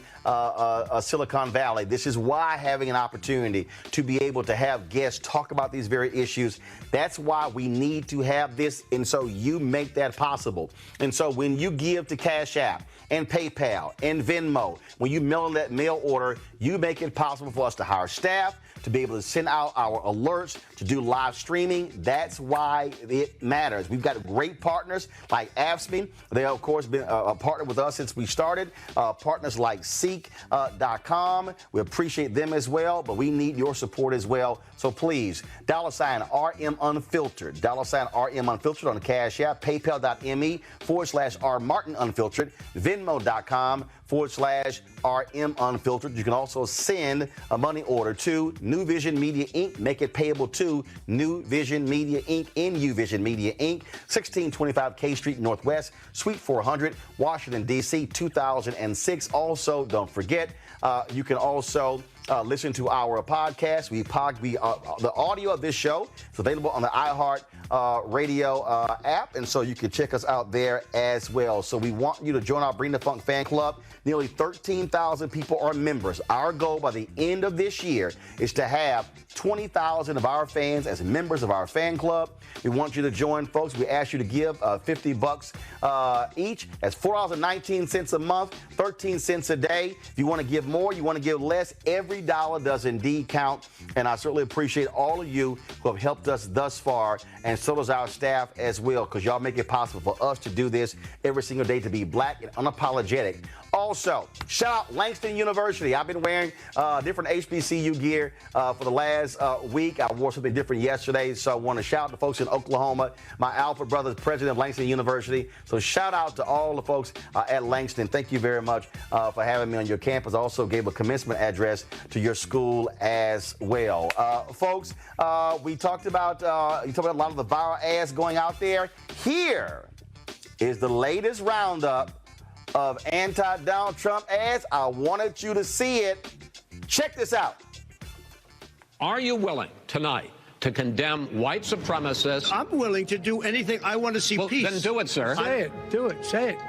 Silicon Valley. This is why having an opportunity to be able to have guests talk about these very issues, that's why we need to have this, and so you make that possible. And so when you give to Cash App and PayPal and Venmo, when you mail that mail order, you make it possible for us to hire staff, to be able to send out our alerts, to do live streaming. That's why it matters. We've got great partners like AFSCME. They, of course, been a partner with us since we started. Partners like Seek.com. We appreciate them as well, but we need your support as well. So please, $RM Unfiltered, $RM Unfiltered on the Cash App, PayPal.me/R Martin Unfiltered, Venmo.com/RM Unfiltered. You can also send a money order to New Vision Media Inc. Make it payable to New Vision Media Inc. NU Vision Media Inc. 1625 K Street Northwest, Suite 400, Washington, D.C. 2006. Also, don't forget, you can also listen to our podcast. The audio of this show is available on the iHeart Radio app, and so you can check us out there as well. So we want you to join our Bring the Funk fan club. Nearly 13,000 people are members. Our goal by the end of this year is to have 20,000 of our fans as members of our fan club. We want you to join, folks. We ask you to give $50 each. That's $4.19 a month, 13 cents a day. If you want to give more, you want to give less, every dollar does indeed count. And I certainly appreciate all of you who have helped us thus far, and so does our staff as well, because y'all make it possible for us to do this every single day, to be black and unapologetic. Also, shout out Langston University. I've been wearing different HBCU gear for the last week. I wore something different yesterday, so I want to shout out to folks in Oklahoma. My Alpha brother is president of Langston University, so shout out to all the folks at Langston. Thank you very much for having me on your campus. I also gave a commencement address to your school as well. Folks, we talked about a lot of the viral ads going out there. Here is the latest roundup of anti-Donald Trump ads. I wanted you to see it. Check this out. Are you willing tonight to condemn white supremacists? I'm willing to do anything. I want to see peace. Then do it, sir. Say it. Do it. Say it.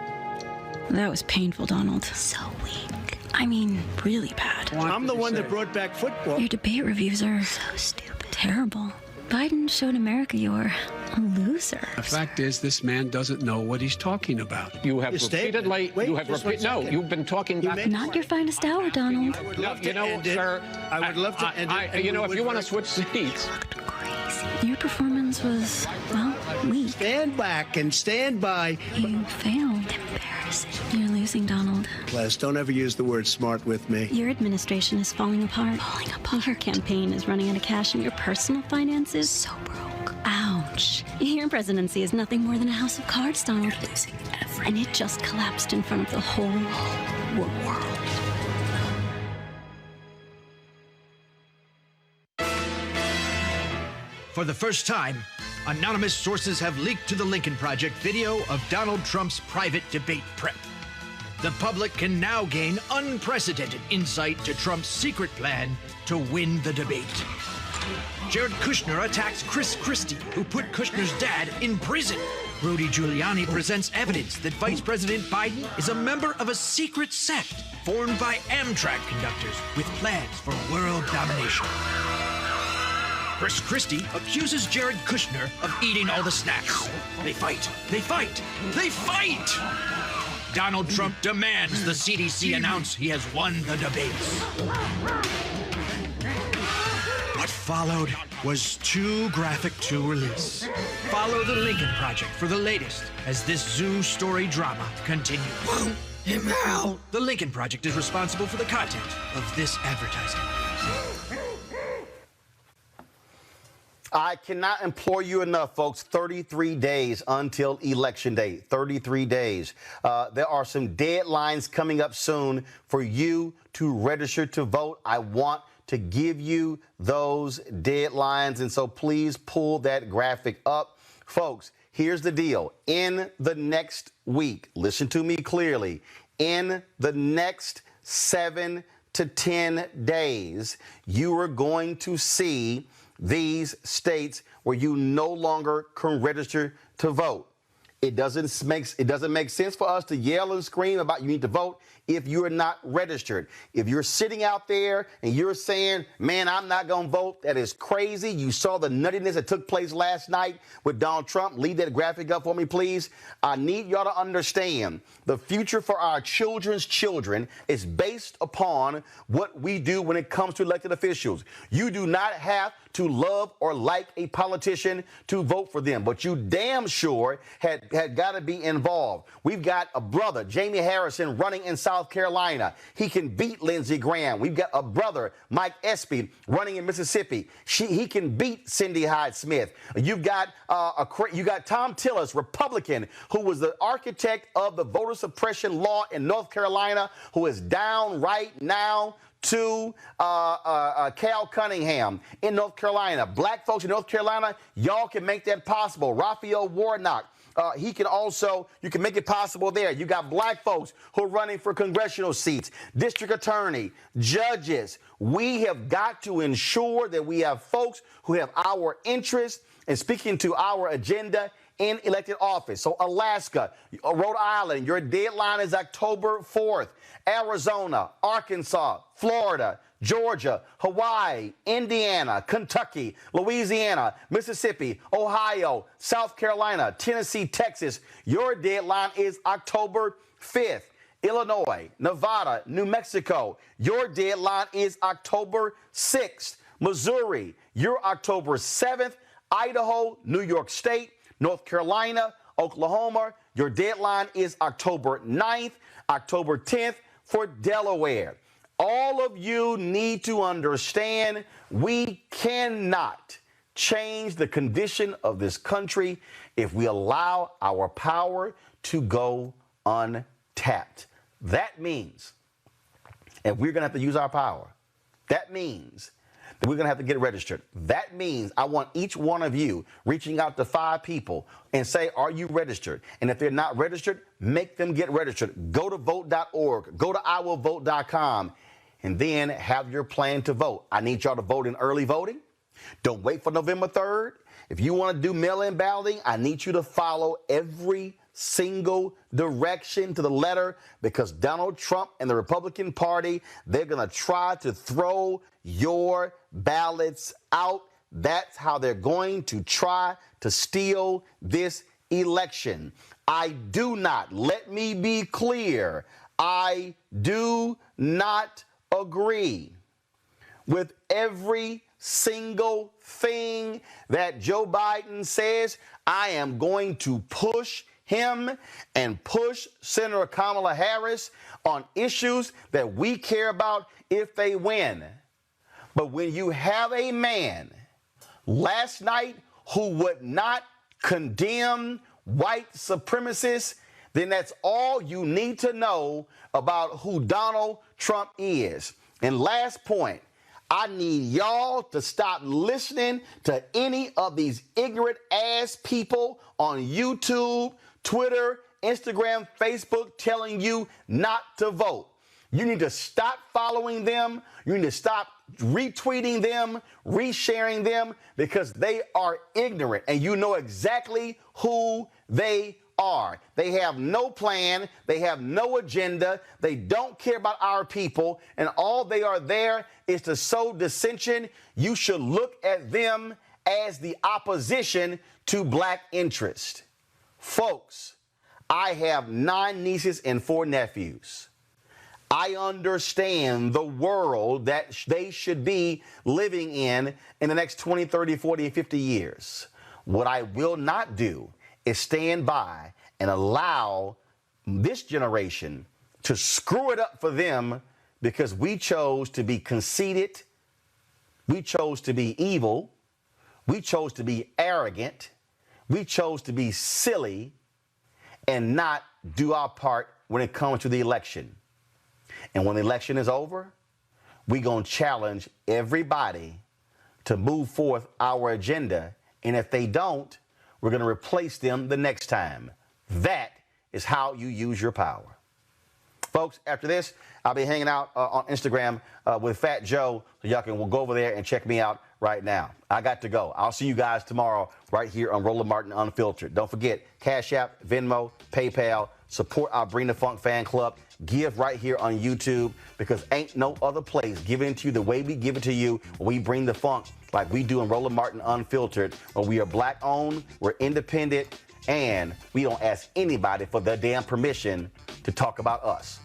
That was painful, Donald. So weak. I mean, really bad. I'm the one that brought back football. Your debate reviews are so stupid. Terrible. Biden showed America you're a loser. The fact is, this man doesn't know what he's talking about. You have repeatedly. You've been talking back. Not your finest hour, Donald. Sir. I would love to end it. If you want to switch seats. You looked crazy. Your performance was, well, weak. Stand back and stand by. You failed. Embarrassing. You're losing, Donald. Les, don't ever use the word smart with me. Your administration is falling apart. Your campaign is running out of cash, and your personal finances so broke. Ouch. Your presidency is nothing more than a house of cards, Donald. You're losing everything. And it just collapsed in front of the whole world. For the first time, anonymous sources have leaked to the Lincoln Project video of Donald Trump's private debate prep. The public can now gain unprecedented insight to Trump's secret plan to win the debate. Jared Kushner attacks Chris Christie, who put Kushner's dad in prison. Rudy Giuliani presents evidence that Vice President Biden is a member of a secret sect formed by Amtrak conductors with plans for world domination. Chris Christie accuses Jared Kushner of eating all the snacks. They fight. They fight. They fight! Donald Trump demands the CDC announce he has won the debates. What followed was too graphic to release. Follow the Lincoln Project for the latest as this Zoo Story drama continues. Won't him out. The Lincoln Project is responsible for the content of this advertising. I cannot implore you enough, folks. 33 days until Election Day. 33 days. There are some deadlines coming up soon for you to register to vote. I want to give you those deadlines, and so please pull that graphic up. Folks, here's the deal. In the next week, listen to me clearly, in the next 7 to 10 days, you are going to see these states where you no longer can register to vote. It doesn't make sense for us to yell and scream about you need to vote if you're not registered. If you're sitting out there and you're saying, man, I'm not going to vote, that is crazy. You saw the nuttiness that took place last night with Donald Trump. Leave that graphic up for me, please. I need y'all to understand the future for our children's children is based upon what we do when it comes to elected officials. You do not have to love or like a politician to vote for them, but you damn sure had got to be involved. We've got a brother, Jamie Harrison, running in South Carolina. He can beat Lindsey Graham. We've got a brother, Mike Espy, running in Mississippi. He can beat Cindy Hyde-Smith. You've got Tom Tillis, Republican, who was the architect of the voter suppression law in North Carolina, who is down right now to Cal Cunningham in North Carolina. Black folks in North Carolina, y'all can make that possible. Raphael Warnock, you can make it possible there. You got black folks who are running for congressional seats, district attorney, judges. We have got to ensure that we have folks who have our interests and speaking to our agenda in elected office. So Alaska, Rhode Island, your deadline is October 4th. Arizona, Arkansas, Florida, Georgia, Hawaii, Indiana, Kentucky, Louisiana, Mississippi, Ohio, South Carolina, Tennessee, Texas. Your deadline is October 5th. Illinois, Nevada, New Mexico. Your deadline is October 6th. Missouri, your October 7th. Idaho, New York State, North Carolina, Oklahoma. Your deadline is October 9th, October 10th for Delaware. All of you need to understand we cannot change the condition of this country if we allow our power to go untapped. That means, and we're going to have to use our power, that means that we're going to have to get registered. That means I want each one of you reaching out to 5 people and say, are you registered? And if they're not registered, make them get registered. Go to vote.org, go to iwillvote.com, and then have your plan to vote. I need y'all to vote in early voting. Don't wait for November 3rd. If you want to do mail-in balloting, I need you to follow every single direction to the letter, because Donald Trump and the Republican Party, they're going to try to throw your ballots out. That's how they're going to try to steal this election. I do not, let me be clear, I do not agree with every single thing that Joe Biden says. I am going to push him and push Senator Kamala Harris on issues that we care about if they win. But when you have a man last night who would not condemn white supremacists, then that's all you need to know about who Donald Trump is. And last point, I need y'all to stop listening to any of these ignorant ass people on YouTube, Twitter, Instagram, Facebook telling you not to vote. You need to stop following them. You need to stop retweeting them, resharing them, because they are ignorant and you know exactly who they are. They have no plan. They have no agenda. They don't care about our people. And all they are there is to sow dissension. You should look at them as the opposition to black interest. Folks, I have 9 nieces and 4 nephews. I understand the world that they should be living in the next 20, 30, 40, 50 years. What I will not do is stand by and allow this generation to screw it up for them because we chose to be conceited, we chose to be evil, we chose to be arrogant, we chose to be silly and not do our part when it comes to the election. And when the election is over, we're going to challenge everybody to move forth our agenda. And if they don't, we're going to replace them the next time. That is how you use your power. Folks, after this, I'll be hanging out on Instagram with Fat Joe. So y'all can go over there and check me out right now. I got to go. I'll see you guys tomorrow right here on Roland Martin Unfiltered. Don't forget, Cash App, Venmo, PayPal. Support our Bring the Funk fan club. Give right here on YouTube because ain't no other place giving it to you the way we give it to you when we bring the funk like we do in Roland Martin Unfiltered. When we are black owned, we're independent, and we don't ask anybody for their damn permission to talk about us.